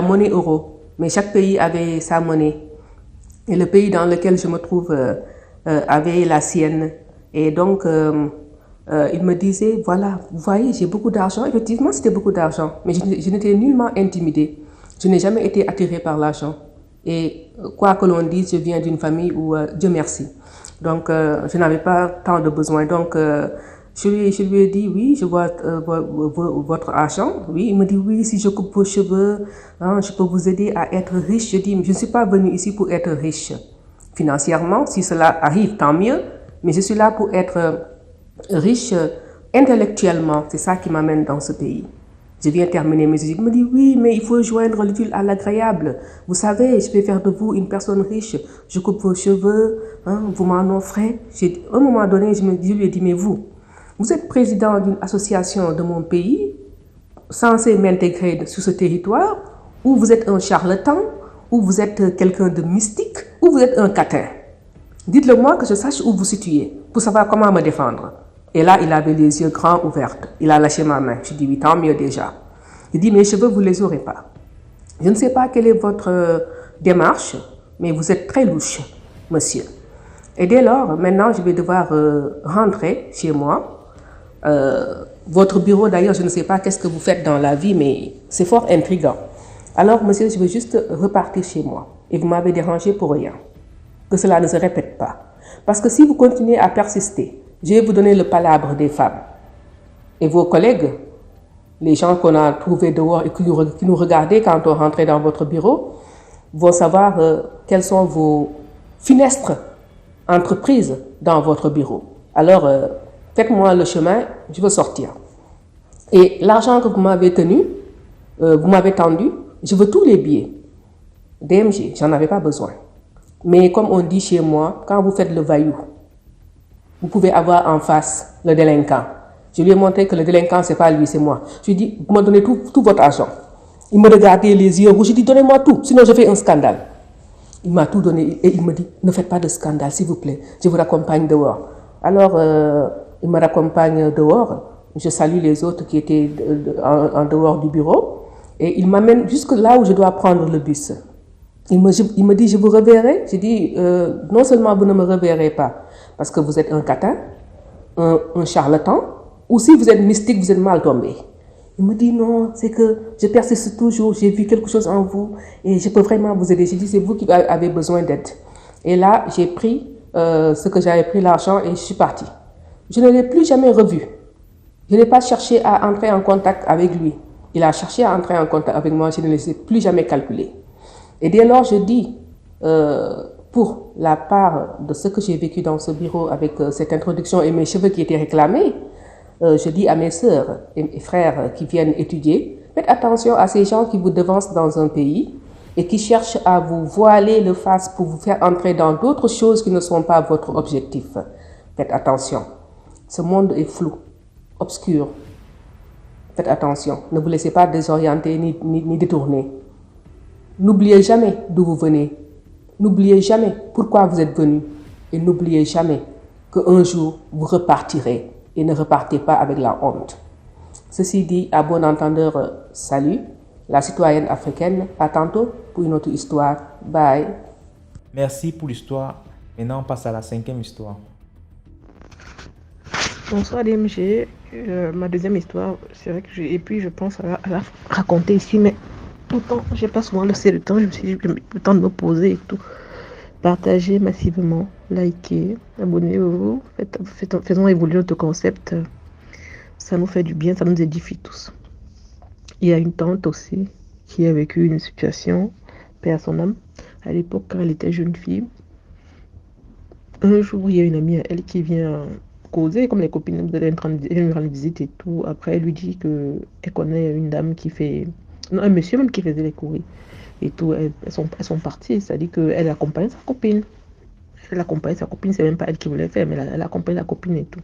monnaie euro. Mais chaque pays avait sa monnaie. Et le pays dans lequel je me trouve avait la sienne. Et donc, il me disait, voilà, vous voyez, j'ai beaucoup d'argent. Effectivement, c'était beaucoup d'argent. Mais je n'étais nullement intimidée. Je n'ai jamais été attirée par l'argent. Et quoi que l'on dise, je viens d'une famille où, Dieu merci. Donc, je n'avais pas tant de besoin. Donc, je lui ai dit, oui, je vois votre argent. Oui, il me dit, oui, si je coupe vos cheveux, hein, je peux vous aider à être riche. Je dis, je ne suis pas venue ici pour être riche financièrement. Si cela arrive, tant mieux. Mais je suis là pour être riche intellectuellement. C'est ça qui m'amène dans ce pays. Je viens terminer mes études. Il me dit, oui, mais il faut joindre l'utile à l'agréable. Vous savez, je vais faire de vous une personne riche. Je coupe vos cheveux, hein, vous m'en offrez. À un moment donné, je lui ai dit, mais vous êtes président d'une association de mon pays, censé m'intégrer sur ce territoire, ou vous êtes un charlatan, ou vous êtes quelqu'un de mystique, ou vous êtes un catin. Dites-le moi que je sache où vous situez, pour savoir comment me défendre. Et là, il avait les yeux grands ouverts. Il a lâché ma main. Je dis, oui, tant mieux déjà. Il dit, mes cheveux, vous ne les aurez pas. Je ne sais pas quelle est votre démarche, mais vous êtes très louche, monsieur. Et dès lors, maintenant, je vais devoir rentrer chez moi. Votre bureau, d'ailleurs, je ne sais pas qu'est-ce que vous faites dans la vie, mais c'est fort intriguant. Alors, monsieur, je vais juste repartir chez moi. Et vous m'avez dérangé pour rien. Que cela ne se répète pas. Parce que si vous continuez à persister, je vais vous donner le palabre des femmes. Et vos collègues, les gens qu'on a trouvés dehors et qui nous regardaient quand on rentrait dans votre bureau, vont savoir quelles sont vos funestes entreprises dans votre bureau. Alors, faites-moi le chemin, je veux sortir. Et l'argent que vous m'avez tenu, vous m'avez tendu, je veux tous les billets. DMG, j'en avais pas besoin. Mais comme on dit chez moi, quand vous faites le vaillou, vous pouvez avoir en face le délinquant. Je lui ai montré que le délinquant, c'est pas lui, c'est moi. Je lui ai dit, vous me donnez tout votre argent. Il me regardait les yeux rouges. Je lui ai dit, donnez-moi tout, sinon je fais un scandale. Il m'a tout donné et il me dit, ne faites pas de scandale, s'il vous plaît. Je vous raccompagne dehors. Alors, il me raccompagne dehors. Je salue les autres qui étaient en dehors du bureau. Et il m'amène jusque là où je dois prendre le bus. Il me dit, je vous reverrai. J'ai dit, non seulement vous ne me reverrez pas, parce que vous êtes un catin, un charlatan, Ou si vous êtes mystique, vous êtes mal tombé. Il me dit non, c'est que je persiste toujours, j'ai vu quelque chose en vous et je peux vraiment vous aider. J'ai dit, c'est vous qui avez besoin d'aide. Et là, j'ai pris ce que j'avais pris, l'argent, et je suis partie. Je ne l'ai plus jamais revu. Je n'ai pas cherché à entrer en contact avec lui. Il a cherché à entrer en contact avec moi, je ne les ai plus jamais calculés. Et dès lors, je dis, pour la part de ce que j'ai vécu dans ce bureau avec cette introduction et mes cheveux qui étaient réclamés, je dis à mes sœurs et mes frères qui viennent étudier, faites attention à ces gens qui vous devancent dans un pays et qui cherchent à vous voiler le face pour vous faire entrer dans d'autres choses qui ne sont pas votre objectif. Faites attention. Ce monde est flou, obscur. Faites attention. Ne vous laissez pas désorienter ni détourner. N'oubliez jamais d'où vous venez. N'oubliez jamais pourquoi vous êtes venu. Et n'oubliez jamais qu'un jour, vous repartirez. Et ne repartez pas avec la honte. Ceci dit, à bon entendeur, salut. La citoyenne africaine, à tantôt pour une autre histoire. Bye. Merci pour l'histoire. Maintenant, on passe à la 5e histoire. Bonsoir DMG. Ma deuxième histoire, c'est vrai que et puis je pense à la raconter ici, mais pourtant, j'ai pas souvent laissé le temps. Je me suis dit, le temps de me poser et tout. Partagez massivement, likez, abonnez-vous, faisons évoluer notre concept. Ça nous fait du bien, ça nous édifie tous. Il y a une tante aussi qui a vécu une situation, paix à son âme, à l'époque quand elle était jeune fille. Un jour, il y a une amie à elle qui vient causer, comme les copines, elle lui rendre visite et tout. Après, elle lui dit qu'elle connaît une dame qui fait... Non, un monsieur même qui faisait les courriers. Et tout, elles sont parties, c'est-à-dire qu'elle accompagne sa copine. Elle accompagne sa copine, c'est même pas elle qui voulait faire, mais elle accompagne la copine et tout.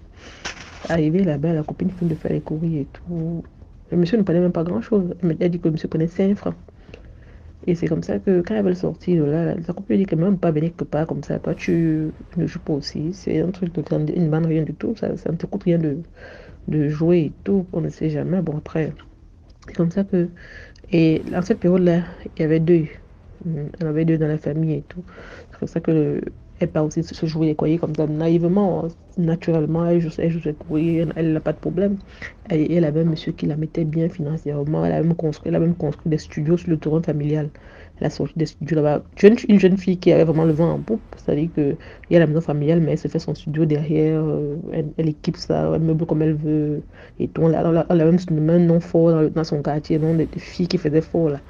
Arrivée là-bas, la copine finit de faire les courriers et tout. Le monsieur ne prenait même pas grand-chose. Elle dit que le monsieur prenait 5 francs. Et c'est comme ça que quand elle veut sortir de là, sa copine lui dit que même pas venir quelque part comme ça. Toi, tu ne joues pas aussi. C'est un truc de une bande, rien du tout. Ça ne te coûte rien de jouer et tout. On ne sait jamais. Bon, après, c'est comme ça que... Et dans cette période-là, il y avait deux. Il y en avait deux dans la famille et tout. C'est comme ça que elle part aussi se jouer les courriers comme ça, naïvement, naturellement. Elle joue les courriers, elle n'a pas de problème. Elle avait un monsieur qui la mettait bien financièrement. Elle a même construit des studios sur le terrain familial. Elle a sorti des studios là-bas. Une jeune fille qui avait vraiment le vent en poupe. C'est-à-dire qu'il y a la maison familiale, mais elle se fait son studio derrière. Elle équipe ça, elle meuble comme elle veut. Et tout. Elle a même un nom fort dans son quartier, nom de filles qui faisaient fort là.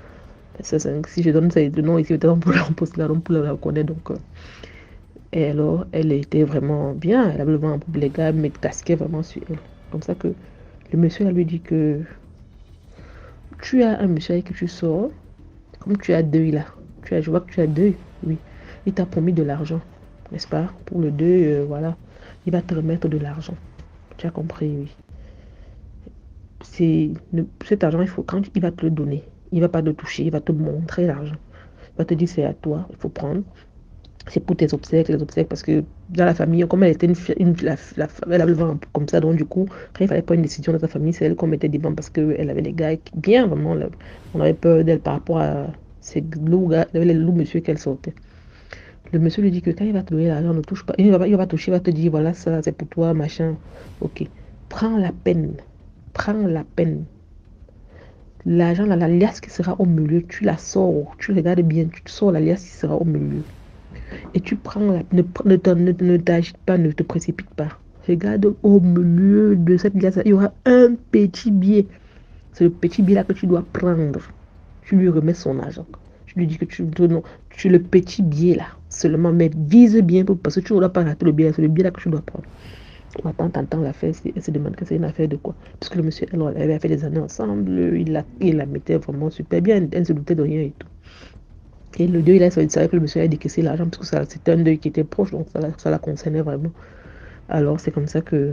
Si je donne ces deux noms ici, peut-être on peut la reconnaître. Donc, et alors, elle était vraiment bien. Elle avait le vent en poupe, les gars, mais casquaient vraiment sur elle. Comme ça que le monsieur lui dit que tu as un monsieur avec qui tu sors, comme tu as deuil là. Je vois que tu as deuil, oui. Il t'a promis de l'argent, n'est-ce pas? Pour le deuil, voilà. Il va te remettre de l'argent. Tu as compris, oui. Cet argent, quand il va te le donner, il ne va pas te toucher, il va te montrer l'argent. Il va te dire c'est à toi, il faut prendre. C'est pour tes obsèques, parce que dans la famille, comme elle était elle avait le vent comme ça, donc du coup, quand il fallait prendre une décision dans sa famille, c'est elle qu'on mettait devant parce qu'elle avait les gars bien, vraiment, là, on avait peur d'elle par rapport à ces loups gars, les loups monsieur qu'elle sortait. Le monsieur lui dit que quand il va te donner l'argent, ne touche pas, il va toucher, il va te dire voilà, ça c'est pour toi, machin, ok. Prends la peine. L'argent, la liasse qui sera au milieu, tu la sors, tu regardes bien, tu sors la liasse qui sera au milieu. Et tu prends ne t'agite pas, ne te précipite pas. Regarde au milieu de cette glace, il y aura un petit billet. C'est le petit billet là que tu dois prendre. Tu lui remets son argent. Tu lui dis que tu le petit billet là seulement, mais vise bien parce que tu ne dois pas rater le billet. C'est le billet là que tu dois prendre. Ma tante entend l'affaire, elle se demande que c'est une affaire de quoi. Parce que le monsieur, elle avait fait des années ensemble, il la mettait vraiment super bien, elle ne se doutait de rien et tout. Et le deuil, là, c'est vrai que le monsieur a décaissé l'argent parce que c'était un deuil qui était proche, donc ça la concernait vraiment. Alors, c'est comme ça que...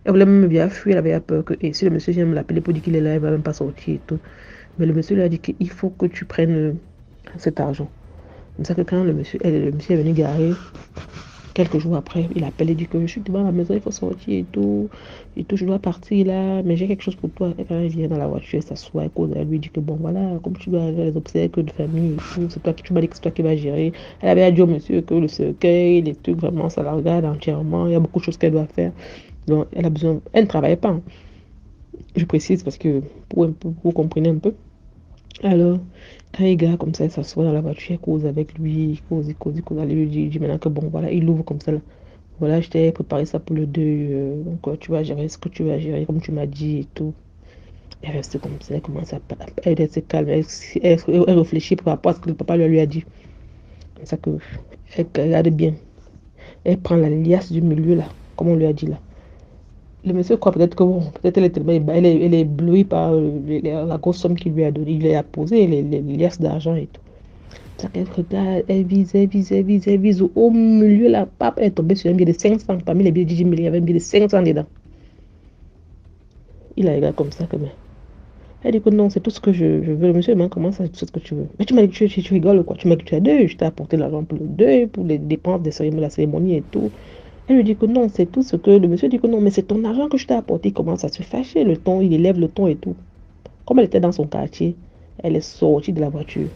Elle voulait même bien fuir, elle avait peur que... Et si le monsieur vient me l'appeler pour dire qu'il est là, il ne va même pas sortir et tout. Mais le monsieur lui a dit qu'il faut que tu prennes cet argent. Comme ça que quand le monsieur est venu garer, quelques jours après, il appelle et dit que je suis devant la maison, il faut sortir et tout, je dois partir là, mais j'ai quelque chose pour toi. Et quand il vient dans la voiture, il s'assoit et cause, elle lui dit que bon voilà, comme tu dois avoir les obsèques de famille et tout, c'est toi qui tu m'as dit que c'est toi qui vas gérer. Elle avait dit au monsieur que le cercueil, les trucs, vraiment, ça la regarde entièrement, il y a beaucoup de choses qu'elle doit faire. Donc, elle a besoin... Elle ne travaillait pas, hein. Je précise parce que pour vous comprenez un peu. Alors, quand il gars comme ça, il s'assoit dans la voiture, il cause avec lui, il cause. Elle lui dit maintenant que bon, voilà, il ouvre comme ça là. Voilà, je t'ai préparé ça pour le deuil. Donc, tu vas gérer ce que tu vas gérer, comme tu m'as dit et tout. Elle reste comme ça, elle commence à elle se calme, elle réfléchit par rapport à ce que le papa lui a dit. Comme ça que elle regarde bien. Elle prend la liasse du milieu là, comme on lui a dit là. Le monsieur croit peut-être que bon, peut-être elle est tellement elle est éblouie par la grosse somme qu'il lui a donnée, il lui a posé les liasses d'argent et tout. Ça qu'elle regarde, elle vise au milieu là, pape, elle est tombée sur un billet de 500. Parmi les billets de 10 000, il y avait un billet de 500 dedans. Il la regarde comme ça, comme ça. Elle dit que non, c'est tout ce que je veux. Monsieur, mais comment ça, c'est tout ce que tu veux? Mais tu m'as dit que tu rigoles quoi? Tu m'as dit que tu as deuil. Je t'ai apporté l'argent pour le deuil, pour les dépenses de la cérémonie et tout. Elle lui dit que non, c'est tout ce que... Le monsieur dit que non, mais c'est ton argent que je t'ai apporté. Il commence à se fâcher, le ton, il élève le ton et tout. Comme elle était dans son quartier, elle est sortie de la voiture.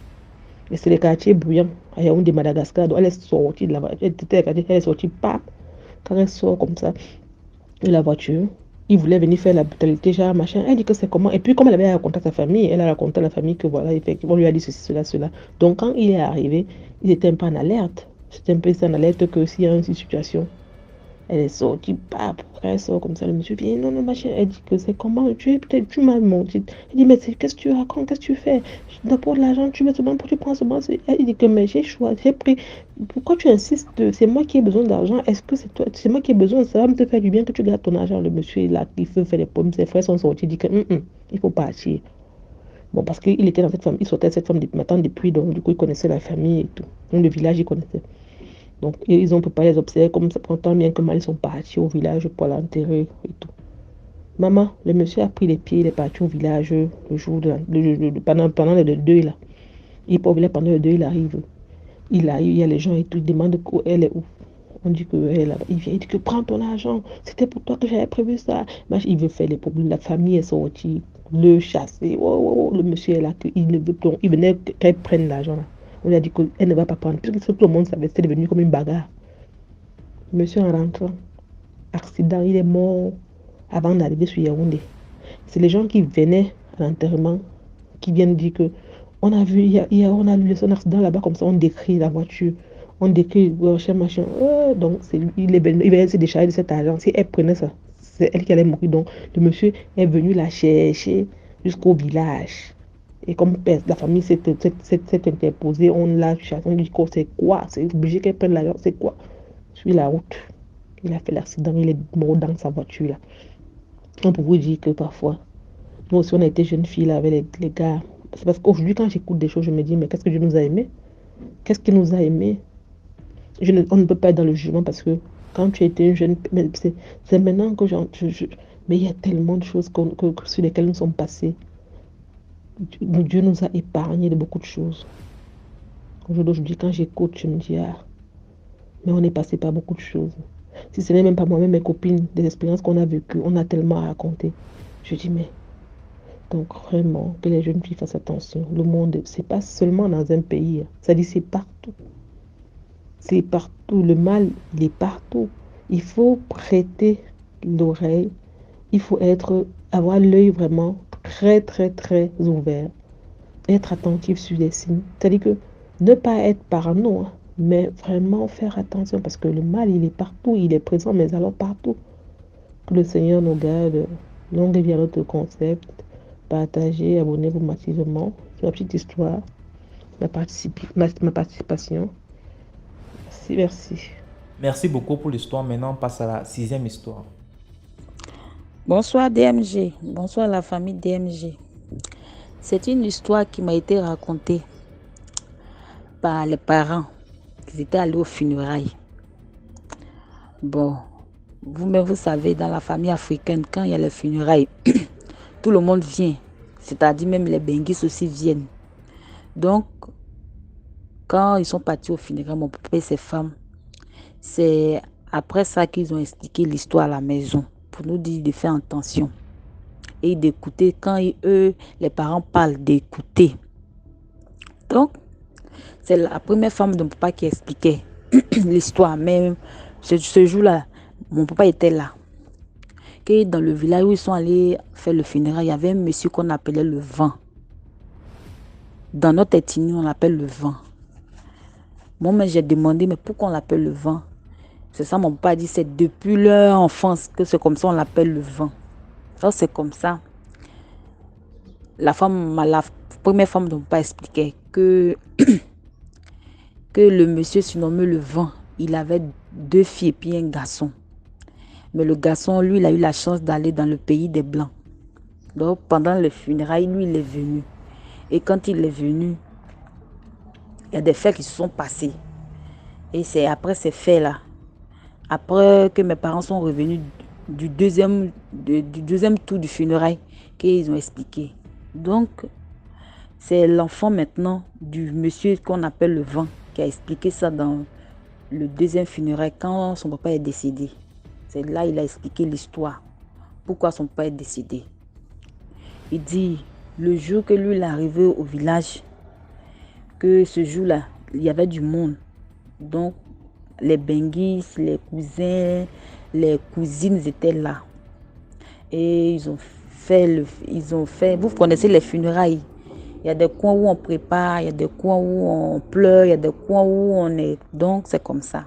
Et c'est le quartier bruyant, à Yaoundé, Madagascar. Donc elle est sortie de la voiture. Elle est sortie, paf. Quand elle sort comme ça de la voiture, il voulait venir faire la brutalité, genre machin. Elle dit que c'est comment. Et puis, comme elle avait raconté à sa famille, elle a raconté à la famille que voilà, effectivement, on lui a dit ceci, cela, cela. Donc, quand il est arrivé, ils étaient un peu en alerte. C'était un peu en alerte que s'il y a une situation, elle est sortie, pas elle sort comme ça. Le monsieur vient, non, non, machin. Elle dit que c'est comment. Peut-être, tu m'as menti. Elle dit, mais qu'est-ce que tu racontes, qu'est-ce que tu fais? D'abord, l'argent, tu veux seulement pour tu prends seulement. Elle dit que, mais j'ai choisi, j'ai pris. Pourquoi tu insistes? C'est moi qui ai besoin d'argent. Est-ce que c'est toi? C'est moi qui ai besoin. Ça va me te faire du bien que tu gardes ton argent. Le monsieur, là, il veut faire des pommes. Ses frères sont sortis. Il dit que, il faut partir. Bon, parce qu'il était dans cette famille. Il sortait de cette femme maintenant depuis. Donc, du coup, il connaissait la famille et tout. Donc, le village, il connaissait. Donc, ils ont préparé les obsèques, comme ça prend tant bien que mal, ils sont partis au village pour l'enterrer et tout. Maman, le monsieur a pris les pieds, il est parti au village le jour pendant le deuil là. Il est pas au village pendant le deuil, il arrive. Il y a les gens et tout, il demande elle est où. On dit qu'elle est là-bas. Il vient, il dit que prends ton argent, c'était pour toi que j'avais prévu ça. Il veut faire les problèmes, la famille est sortie, le chasser. Le monsieur est là, il ne veut plus. Il venait qu'elle prenne l'argent là. On lui a dit qu'elle ne va pas prendre, puisque tout le monde savait, c'était devenu comme une bagarre. Monsieur en rentrant, accident, il est mort avant d'arriver sur Yaoundé. C'est les gens qui venaient à l'enterrement qui viennent dire que on a vu, on a lu son accident là-bas, comme ça on décrit la voiture, on décrit machin. Donc il va se décharger de cet argent. Si elle prenait ça, c'est elle qui allait mourir. Donc le monsieur est venu la chercher jusqu'au village. Et comme la famille s'est interposée, on l'a chassé, on dit que c'est quoi? C'est obligé qu'elle prenne l'argent, c'est quoi? Sur la route, il a fait l'accident, il est mort dans sa voiture là. On peut vous dire que parfois, nous aussi on a été jeunes filles là avec les gars. C'est parce qu'aujourd'hui quand j'écoute des choses, je me dis mais qu'est-ce que Dieu nous a aimés? Qu'est-ce qu'il nous a aimés? On ne peut pas être dans le jugement parce que quand tu étais une jeune, c'est maintenant que mais il y a tellement de choses sur lesquelles nous sommes passés. Dieu nous a épargnés de beaucoup de choses. Aujourd'hui, quand j'écoute, je me dis mais on est passé par beaucoup de choses. Si ce n'est même pas moi-même, mes copines, des expériences qu'on a vécues, on a tellement à raconter. Je dis, mais donc vraiment, que les jeunes filles fassent attention. Le monde, c'est pas seulement dans un pays. Ça dit, c'est partout. C'est partout. Le mal, il est partout. Il faut prêter l'oreille. Il faut avoir l'œil vraiment très, très, très ouvert. Être attentif sur les signes. C'est-à-dire que ne pas être parano, hein, mais vraiment faire attention parce que le mal, il est partout, il est présent, mais alors partout. Que le Seigneur nous garde. Longue vie à notre concept. Partagez, abonnez-vous massivement. C'est ma petite histoire, ma participation. Merci, merci. Merci beaucoup pour l'histoire. Maintenant, on passe à la 6e histoire. Bonsoir DMG, bonsoir la famille DMG. C'est une histoire qui m'a été racontée par les parents qui étaient allés aux funérailles. Bon, vous-même vous savez, dans la famille africaine, quand il y a les funérailles, tout le monde vient, c'est-à-dire même les benguis aussi viennent. Donc, quand ils sont partis au funérailles, mon papa et ses femmes, c'est après ça qu'ils ont expliqué l'histoire à la maison pour nous dire de faire attention et d'écouter quand eux, les parents parlent, d'écouter. Donc, c'est la première femme de mon papa qui expliquait l'histoire. Même ce jour-là, mon papa était là. que dans le village où ils sont allés faire le funérail, il y avait un monsieur qu'on appelait le vent. Dans notre ethnie, on l'appelle le vent. Moi, j'ai demandé, mais pourquoi on l'appelle le vent? C'est ça, mon papa a dit, c'est depuis leur enfance que c'est comme ça, on l'appelle le vent. Alors, c'est comme ça. La première femme dont mon papa expliquait que le monsieur surnommé le vent, il avait 2 filles et puis un garçon. Mais le garçon, lui, il a eu la chance d'aller dans le pays des Blancs. Donc, pendant le funérail, lui, il est venu. Et quand il est venu, il y a des faits qui se sont passés. Et c'est après ces faits-là, après que mes parents sont revenus du deuxième tour du funérail, qu'ils ont expliqué. Donc, c'est l'enfant maintenant du monsieur qu'on appelle le vent qui a expliqué ça dans le deuxième funérail quand son papa est décédé. C'est là qu'il a expliqué l'histoire. Pourquoi son papa est décédé. Il dit, le jour que lui il est arrivé au village, que ce jour-là, il y avait du monde. Donc, les benguis, les cousins, les cousines étaient là. Et ils ont fait, vous connaissez les funérailles. Il y a des coins où on prépare, il y a des coins où on pleure, il y a des coins où on est. Donc, c'est comme ça.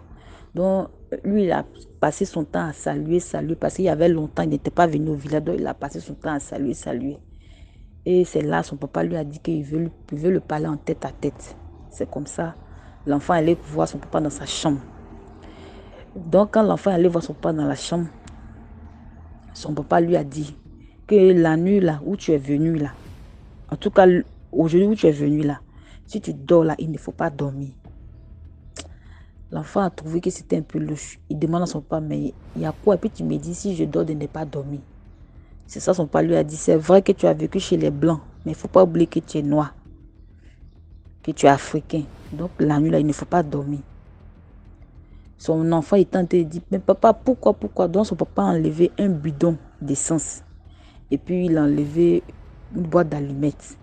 Donc, lui, il a passé son temps à saluer, parce qu'il y avait longtemps, il n'était pas venu au village. Donc, il a passé son temps à saluer. Et c'est là, son papa lui a dit qu'il veut le parler en tête à tête. C'est comme ça. L'enfant allait voir son papa dans sa chambre. Donc, quand l'enfant allait voir son papa dans la chambre, son papa lui a dit que la nuit là où tu es venu là, en tout cas aujourd'hui où tu es venu là, si tu dors là, il ne faut pas dormir. L'enfant a trouvé que c'était un peu louche. Il demande à son papa, mais il y a quoi? Et puis tu me dis, si je dors, de ne pas dormir. C'est ça, son papa lui a dit, c'est vrai que tu as vécu chez les Blancs, mais il ne faut pas oublier que tu es noir, que tu es africain. Donc la nuit là, il ne faut pas dormir. Son enfant étant dit, mais papa, pourquoi? Donc son papa a enlevé un bidon d'essence. Et puis il a enlevé une boîte d'allumettes.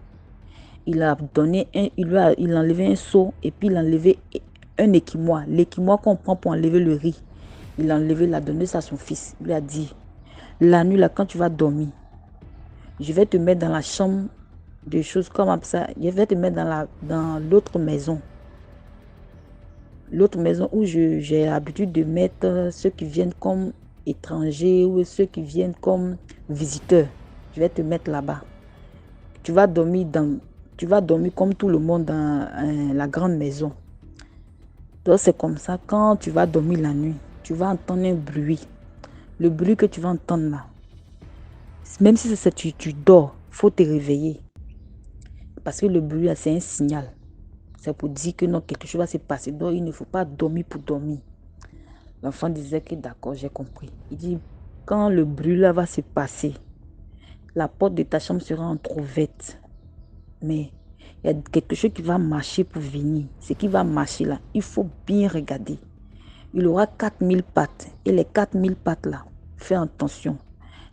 Il a enlevé un seau et puis il a enlevé un équimoire. L'équimoire qu'on prend pour enlever le riz. Il a enlevé, il a donné ça à son fils. Il lui a dit, la nuit là, quand tu vas dormir, je vais te mettre dans la chambre des choses comme ça. Je vais te mettre dans l'autre maison. L'autre maison où j'ai l'habitude de mettre ceux qui viennent comme étrangers ou ceux qui viennent comme visiteurs. Je vais te mettre là-bas. Tu vas dormir comme tout le monde dans la grande maison. Donc c'est comme ça, quand tu vas dormir la nuit, tu vas entendre un bruit. Le bruit que tu vas entendre là, même si tu dors, il faut te réveiller. Parce que le bruit là, c'est un signal. C'est pour dire que non, quelque chose va se passer. Donc, il ne faut pas dormir pour dormir. L'enfant disait que d'accord, j'ai compris. Il dit, quand le bruit là va se passer, la porte de ta chambre sera entrouverte. Mais il y a quelque chose qui va marcher pour venir. Ce qui va marcher là, il faut bien regarder. Il aura 4000 pattes. Et les 4000 pattes là, fais attention.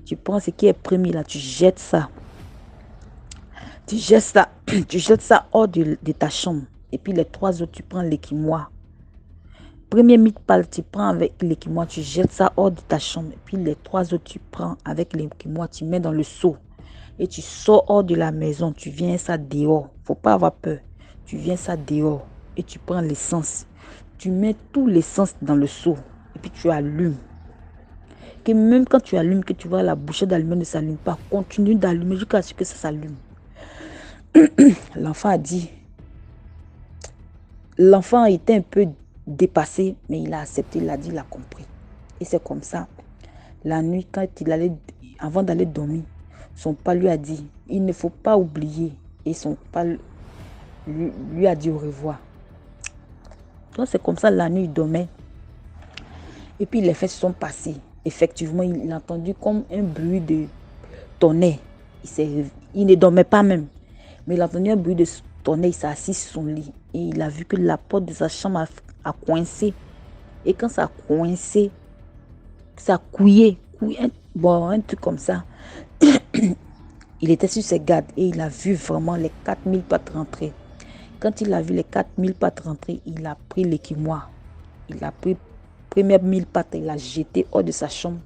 Tu prends ce qui est premier là, tu jettes ça. Tu jettes ça hors de ta chambre. Et puis les 3 autres, tu prends l'équimoire. Premier 1000 pattes, tu prends avec l'équimoire, tu jettes ça hors de ta chambre. Et puis les 3 autres, tu prends avec l'équimoire, tu mets dans le seau. Et tu sors hors de la maison, tu viens ça dehors. Faut pas avoir peur. Tu viens ça dehors. Et tu prends l'essence. Tu mets tout l'essence dans le seau. Et puis tu allumes. Que même quand tu allumes, que tu vois la bouchée d'allumette ne s'allume pas, continue d'allumer jusqu'à ce que ça s'allume. L'enfant a dit... L'enfant était un peu dépassé, mais il a accepté, il a dit, il a compris. Et c'est comme ça. La nuit, avant d'aller dormir, son père lui a dit, il ne faut pas oublier. Et son père lui a dit au revoir. Donc c'est comme ça, la nuit, il dormait. Et puis les faits se sont passés. Effectivement, il a entendu comme un bruit de tonnerre. Il ne dormait pas même. Mais il a entendu un bruit de tonnerre, il s'est assis sur son lit. Et il a vu que la porte de sa chambre a coincé. Et quand ça a coincé, ça a couillé. Un truc comme ça. Il était sur ses gardes et il a vu vraiment les 4000 pattes rentrer. Quand il a vu les 4000 pattes rentrer, il a pris l'équimoire. Il a pris les premières 1000 pattes et il a jeté hors de sa chambre.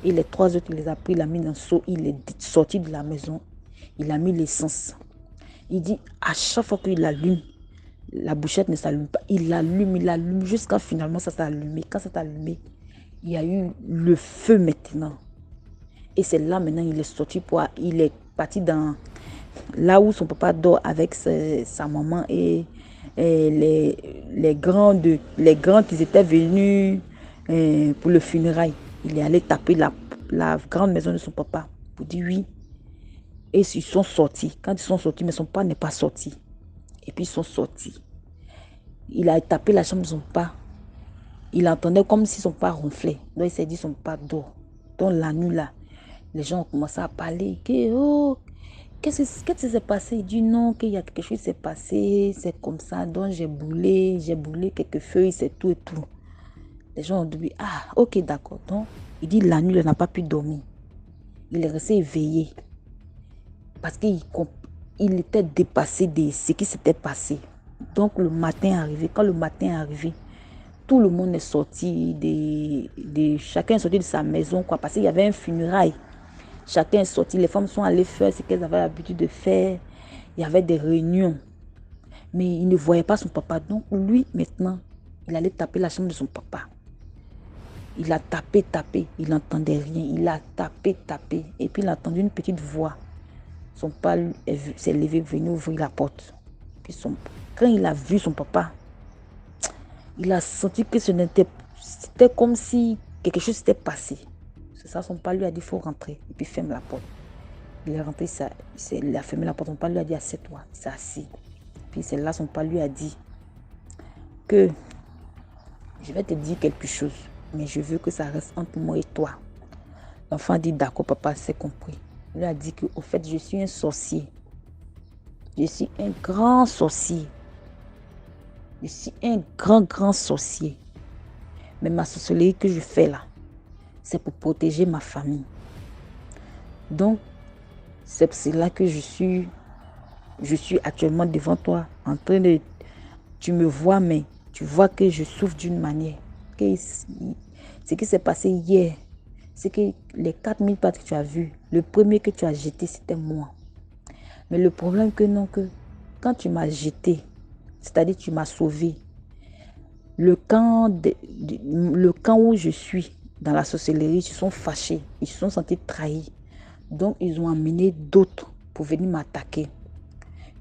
Et les 3 autres, il les a pris, il a mis dans le seau, il est sorti de la maison. Il a mis l'essence. Il dit, à chaque fois qu'il allume, la bouchette ne s'allume pas. Il allume, jusqu'à finalement ça s'est allumé. Quand ça s'est allumé, il y a eu le feu maintenant. Et c'est là maintenant, il est parti dans là où son papa dort avec sa maman et les grands qui étaient venus pour le funérail. Il est allé taper la grande maison de son papa pour dire oui. Et ils sont sortis. Quand ils sont sortis, mais son papa n'est pas sorti. Et puis ils sont sortis. Il a tapé la chambre de son papa. Il entendait comme si son papa ronflait. Donc il s'est dit son papa dort. Donc la nuit là, les gens ont commencé à parler. Qu'est-ce qui s'est passé? Il dit non, qu'il y a quelque chose qui s'est passé. C'est comme ça. Donc j'ai brûlé quelques feuilles, c'est tout et tout. Les gens ont dit, ah, ok, d'accord. Donc il dit la nuit, il n'a pas pu dormir. Il est resté éveillé. Parce qu'il était dépassé de ce qui s'était passé. Donc le matin est arrivé. Quand le matin est arrivé, tout le monde est sorti chacun est sorti de sa maison, quoi, parce qu'il y avait un funérail. Chacun est sorti, les femmes sont allées faire ce qu'elles avaient l'habitude de faire. Il y avait des réunions. Mais il ne voyait pas son papa. Donc lui, maintenant, il allait taper la chambre de son papa. Il a tapé. Il n'entendait rien. Il a tapé. Et puis il a entendu une petite voix. Son papa s'est levé, venu ouvrir la porte. Puis quand il a vu son papa, il a senti que c'était comme si quelque chose s'était passé. C'est ça, son papa lui a dit, il faut rentrer. Et puis ferme la porte. Il est rentré, il a fermé la porte. Son papa lui a dit, assieds-toi. Il s'est assis. Puis c'est là, son papa lui a dit que je vais te dire quelque chose, mais je veux que ça reste entre moi et toi. L'enfant a dit, d'accord, papa, c'est compris. Il a dit qu'au fait, je suis un sorcier. Je suis un grand sorcier. Je suis un grand sorcier. Mais ma sorcellerie que je fais là, c'est pour protéger ma famille. Donc, c'est pour cela que je suis actuellement devant toi, en train de... Tu me vois, mais tu vois que je souffre d'une manière. Ce qui s'est passé hier, c'est que les 4000 pattes que tu as vues, le premier que tu as jeté, c'était moi. Mais le problème que quand tu m'as jeté, c'est-à-dire tu m'as sauvé, le camp où je suis, dans la sorcellerie, ils se sont fâchés, ils se sont sentis trahis. Donc ils ont amené d'autres pour venir m'attaquer.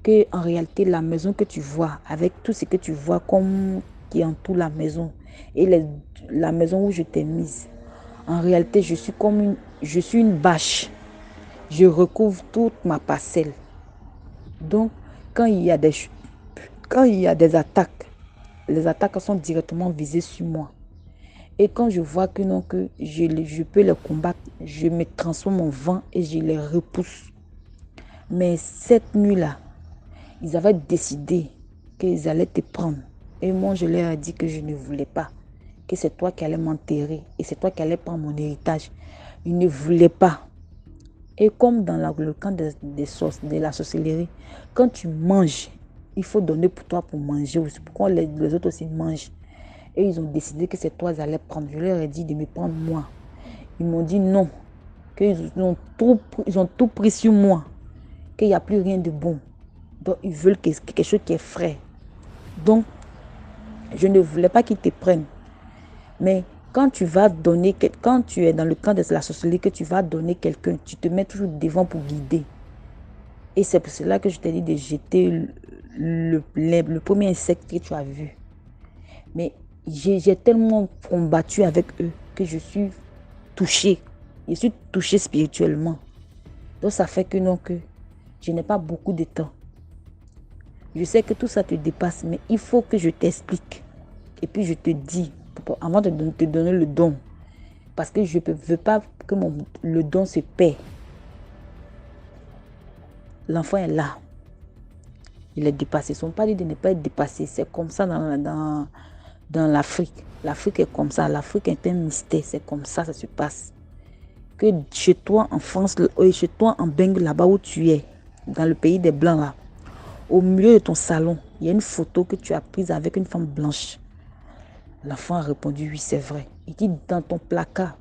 Que en réalité, la maison que tu vois, avec tout ce que tu vois comme qui entoure la maison, et la maison où je t'ai mise, en réalité, je suis une bâche. Je recouvre toute ma parcelle. Donc, quand il y a des attaques, les attaques sont directement visées sur moi. Et quand je vois que je peux les combattre, je me transforme en vent et je les repousse. Mais cette nuit-là, ils avaient décidé qu'ils allaient te prendre. Et moi, je leur ai dit que je ne voulais pas. Que c'est toi qui allais m'enterrer et c'est toi qui allais prendre mon héritage. Ils ne voulaient pas. Et comme dans le camp de la sorcellerie, quand tu manges, il faut donner pour toi pour manger aussi. Pourquoi les autres aussi mangent? Et ils ont décidé que c'est toi qui allais prendre. Je leur ai dit de me prendre moi. Ils m'ont dit non. Qu'ils ont tout pris sur moi. Qu'il n'y a plus rien de bon. Donc ils veulent quelque chose qui est frais. Donc, je ne voulais pas qu'ils te prennent. Mais quand tu es dans le camp de la sorcellerie, que tu vas donner quelqu'un, tu te mets toujours devant pour guider. Et c'est pour cela que je t'ai dit de jeter le premier insecte que tu as vu. Mais j'ai tellement combattu avec eux que je suis touchée. Je suis touchée spirituellement. Donc ça fait que je n'ai pas beaucoup de temps. Je sais que tout ça te dépasse, mais il faut que je t'explique. Et puis je te dis, avant de te donner le don, parce que je ne veux pas que le don se perd. L'enfant est là. Il est dépassé. Ils ne sont pas dit de ne pas être dépassé. C'est comme ça dans l'Afrique. L'Afrique est comme ça. L'Afrique est un mystère. C'est comme ça se passe. Que chez toi en France, chez toi en Bengue, là-bas où tu es, dans le pays des Blancs, là, au milieu de ton salon, il y a une photo que tu as prise avec une femme blanche. L'enfant a répondu, oui, c'est vrai. Il dit, dans ton placard,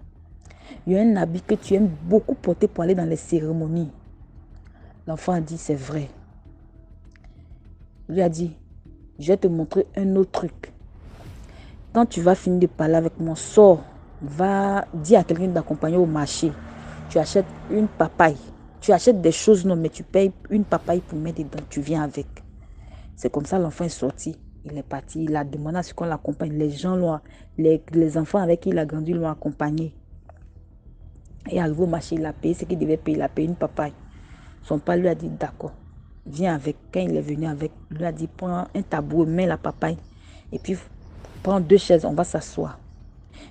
Il y a un habit que tu aimes beaucoup porter pour aller dans les cérémonies. L'enfant a dit, c'est vrai. Il lui a dit, je vais te montrer un autre truc. Quand tu vas finir de parler avec moi, sors, va dire à quelqu'un d'accompagner au marché. Tu achètes une papaye. Tu achètes des choses, non, mais tu payes une papaye pour mettre dedans. Tu viens avec. C'est comme ça l'enfant est sorti. Il est parti. Il a demandé à ce qu'on l'accompagne. Les gens, les enfants avec qui il a grandi l'ont accompagné. Et arrivé au marché, il a payé ce qu'il devait payer. Il a payé une papaye. Son père lui a dit, d'accord, viens avec. Quand il est venu avec, il lui a dit, prends un tabouret, mets la papaye. Et puis, prends 2 chaises, on va s'asseoir.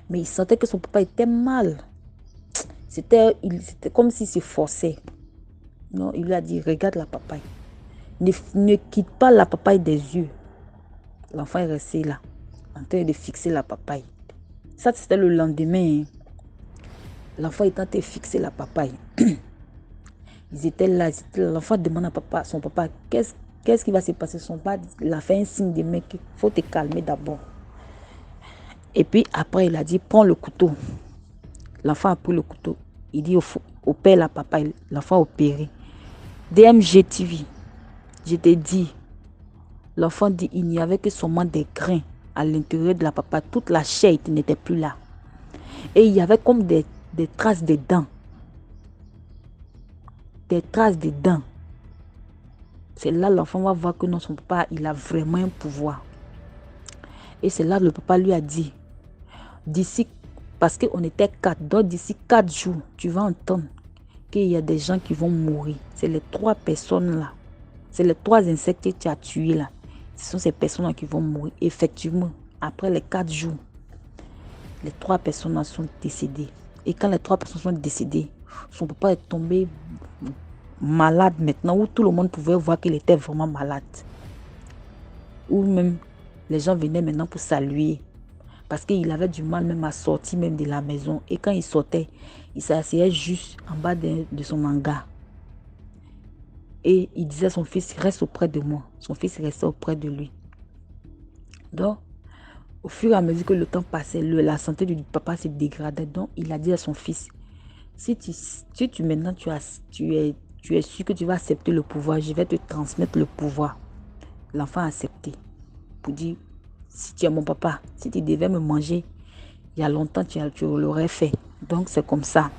Mais il sentait que son papa était mal. C'était comme s'il se forçait. Non, il lui a dit, regarde la papaye. Ne quitte pas la papaye des yeux. L'enfant est resté là, en train de fixer la papaye. Ça, c'était le lendemain. L'enfant était en train de fixer la papaye. Ils étaient là. L'enfant demande à son papa, qu'est-ce qui va se passer? Son papa, il a fait un signe de mec, il faut te calmer d'abord. Et puis après, il a dit, prends le couteau. L'enfant a pris le couteau. Il dit au père la papaye. L'enfant a opéré. DMG TV, je t'ai dit, l'enfant dit, il n'y avait que seulement des grains à l'intérieur de la papaye. Toute la chair n'était plus là. Et il y avait comme des traces de dents. Des traces de dents. C'est là l'enfant va voir que non, son papa, il a vraiment un pouvoir. Et c'est là que le papa lui a dit, d'ici, parce qu'on était 4, donc d'ici 4 jours, tu vas entendre qu'il y a des gens qui vont mourir. C'est les 3 personnes là. C'est les 3 insectes que tu as tués là. Ce sont ces personnes là qui vont mourir. Effectivement, après les 4 jours, les 3 personnes là sont décédées. Et quand les 3 personnes sont décédées, son papa est tombé malade maintenant, où tout le monde pouvait voir qu'il était vraiment malade. Ou même, les gens venaient maintenant pour saluer. Parce qu'il avait du mal même à sortir même de la maison. Et quand il sortait, il s'asseyait juste en bas de son hangar. Et il disait à son fils, reste auprès de moi. Son fils restait auprès de lui. Donc, au fur et à mesure que le temps passait, la santé du papa se dégradait. Donc, il a dit à son fils, si tu maintenant tu es sûr que tu vas accepter le pouvoir, je vais te transmettre le pouvoir. L'enfant a accepté. Pour dire, si tu es mon papa, si tu devais me manger, il y a longtemps, tu l'aurais fait. Donc, c'est comme ça.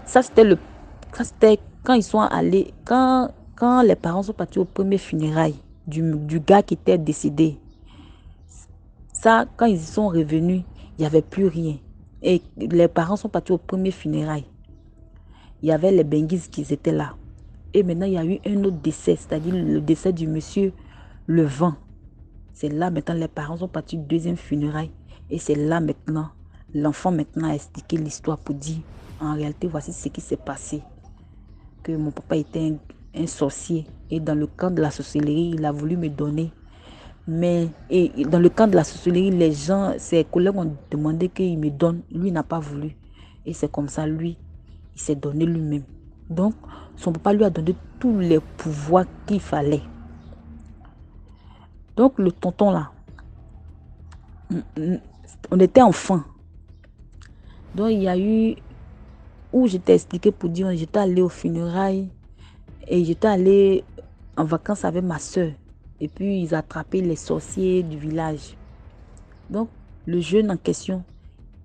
Ça, c'était quand ils sont allés, quand les parents sont partis au premier funérailles du gars qui était décédé. Ça, quand ils sont revenus, il n'y avait plus rien. Et les parents sont partis au premier funérailles. Il y avait les Benguis qui étaient là. Et maintenant, il y a eu un autre décès, c'est-à-dire le décès du monsieur Levent. C'est là maintenant, les parents sont partis au deuxième funérailles. Et c'est là maintenant, l'enfant maintenant a expliqué l'histoire pour dire, en réalité, voici ce qui s'est passé. Que mon papa était un sorcier. Et dans le camp de la sorcellerie, il a voulu me donner. Mais dans le camp de la sorcellerie, les gens, ses collègues ont demandé qu'il me donne. Lui n'a pas voulu. Et c'est comme ça, lui, il s'est donné lui-même. Donc, son papa lui a donné tous les pouvoirs qu'il fallait. Donc, le tonton là, on était enfants. Donc, il y a eu où j'étais expliqué pour dire, j'étais allée au funérailles et j'étais allée en vacances avec ma soeur. Et puis, ils attrapaient les sorciers du village. Donc, le jeune en question,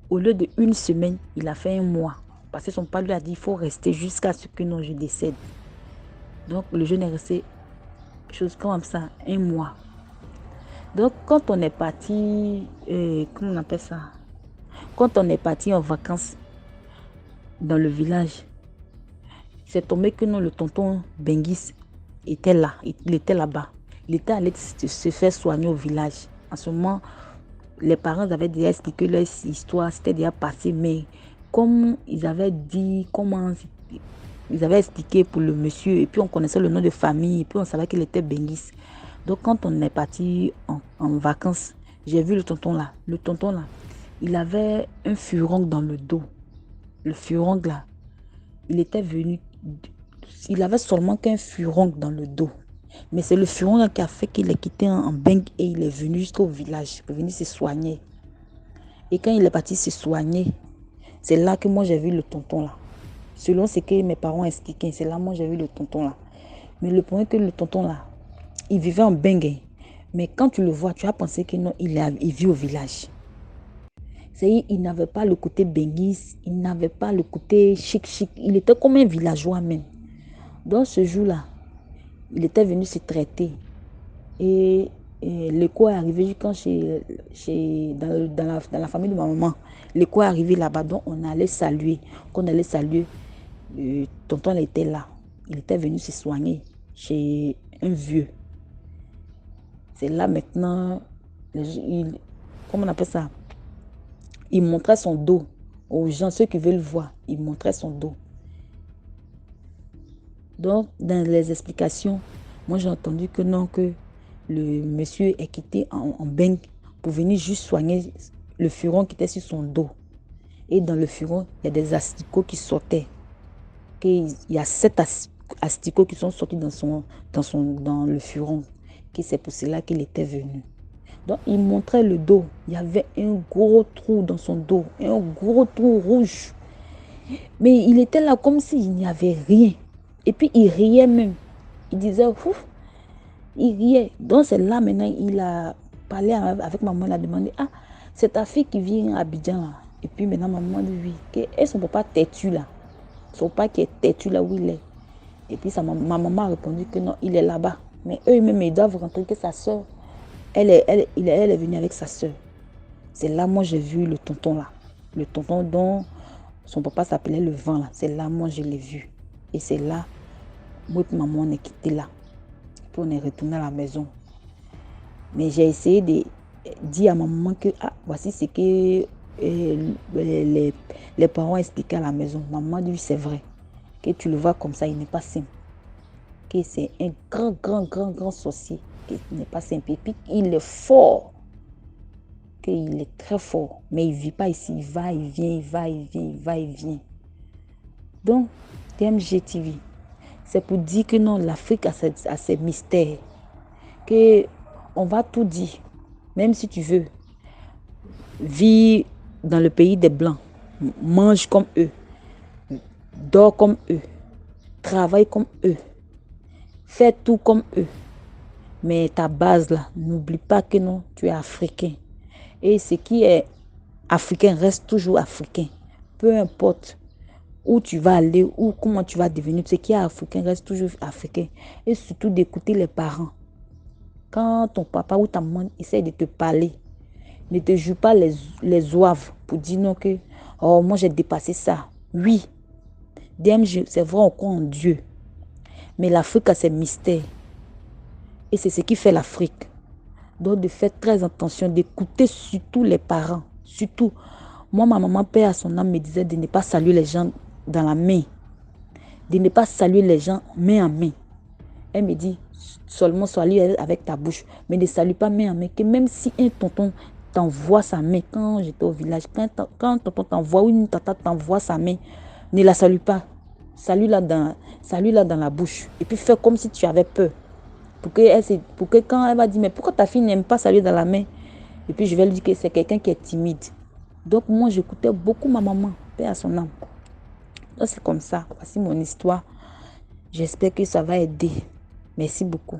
au lieu de 1 semaine, il a fait 1 mois. Parce que son père lui a dit, il faut rester jusqu'à ce que non, je décède. Donc, le jeune est resté, chose comme ça, 1 mois. Donc, quand on est parti, comment on appelle ça? Quand on est parti en vacances dans le village, c'est tombé que non, le tonton Benguis était là, il était là-bas. Il était allé se faire soigner au village. En ce moment, les parents avaient déjà expliqué leur histoire, c'était déjà passé, mais comme ils avaient dit, comment ils avaient expliqué pour le monsieur, et puis on connaissait le nom de famille, et puis on savait qu'il était Benguis. Donc quand on est parti en vacances, j'ai vu le tonton là. Le tonton là, il avait un furongue dans le dos. Le furongue là, il était venu, il avait seulement qu'un furongue dans le dos. Mais c'est le furongue qui a fait qu'il est quitté en Beng et il est venu jusqu'au village, pour venir se soigner. Et quand il est parti se soigner, C'est là que moi j'ai vu le tonton là. Selon ce que mes parents expliquaient, c'est là moi j'ai vu le tonton là. Mais le point est que le tonton là, il vivait en Bengue. Mais quand tu le vois, tu as pensé que non, il vit au village. C'est-à-dire, il n'avait pas le côté benguis, il n'avait pas le côté chic. Il était comme un villageois même. Donc ce jour-là, il était venu se traiter. Et l'écho est arrivé quand dans la famille de ma maman. L'écho est arrivé là-bas, donc on allait saluer. Quand on allait saluer, tonton était là. Il était venu se soigner chez un vieux. C'est là maintenant, comment on appelle ça? Il montrait son dos aux gens, ceux qui veulent voir. Il montrait son dos. Donc, dans les explications, moi j'ai entendu que non, que le monsieur est quitté en Bengue pour venir juste soigner le furon qui était sur son dos. Et dans le furon, il y a des asticots qui sortaient. Il y a 7 asticots qui sont sortis dans le furon. C'est pour cela qu'il était venu. Donc, il montrait le dos. Il y avait un gros trou dans son dos, un gros trou rouge. Mais il était là comme s'il n'y avait rien. Et puis, il riait même. Il disait, ouf, il riait. Donc, c'est là maintenant, il a parlé avec maman, il a demandé, ah, c'est ta fille qui vient à Abidjan là. Et puis maintenant, maman dit oui. Et son papa têtu là. Son papa qui est têtu là où il est. Et puis, ma maman a répondu que non, il est là-bas. Mais eux-mêmes, ils doivent rentrer que sa soeur. Elle est venue avec sa soeur. C'est là, moi, j'ai vu le tonton là. Le tonton dont son papa s'appelait le vent là. C'est là, moi, je l'ai vu. Et c'est là, moi et maman, on est quitté là. Puis on est retourné à la maison. Mais j'ai essayé de dire à ma maman que, ah, voici ce que les parents expliquaient à la maison. Maman dit, oui, c'est vrai. Que tu le vois comme ça, il n'est pas simple. Que c'est un grand sorcier. Qu'il n'est pas simple. Et puis, il est fort. Qu'il est très fort. Mais il ne vit pas ici. Il va, il vient, il va, il vient, il va, il vient. Donc, DMG TV, c'est pour dire que non, l'Afrique a ses mystères. On va tout dire. Même si tu veux, vis dans le pays des Blancs. Mange comme eux. Dors comme eux. Travaille comme eux. Fais tout comme eux. Mais ta base là, n'oublie pas que non, tu es africain. Et ce qui est africain reste toujours africain. Peu importe où tu vas aller ou comment tu vas devenir, ce qui est africain reste toujours africain. Et surtout d'écouter les parents. Quand ton papa ou ta maman essaie de te parler, ne te joue pas les ouaves pour dire non que oh, moi j'ai dépassé ça. Oui, DMG, c'est vrai, on croit en Dieu. Mais l'Afrique a ses mystères. Et c'est ce qui fait l'Afrique. Donc de faire très attention, d'écouter surtout les parents. Surtout, moi, ma maman, père à son âme, me disait de ne pas saluer les gens dans la main. De ne pas saluer les gens main en main. Elle me dit seulement salue avec ta bouche. Mais ne salue pas main en main. Que même si un tonton t'envoie sa main, quand j'étais au village, quand tonton t'envoie ou une tata t'envoie sa main, ne la salue pas. Salue-la dans la bouche. Et puis fais comme si tu avais peur. Pour que quand elle va dire, mais pourquoi ta fille n'aime pas saluer dans la main? Et puis je vais lui dire que c'est quelqu'un qui est timide. Donc moi, j'écoutais beaucoup ma maman, paix à son âme. Donc c'est comme ça. Voici mon histoire. J'espère que ça va aider. Merci beaucoup.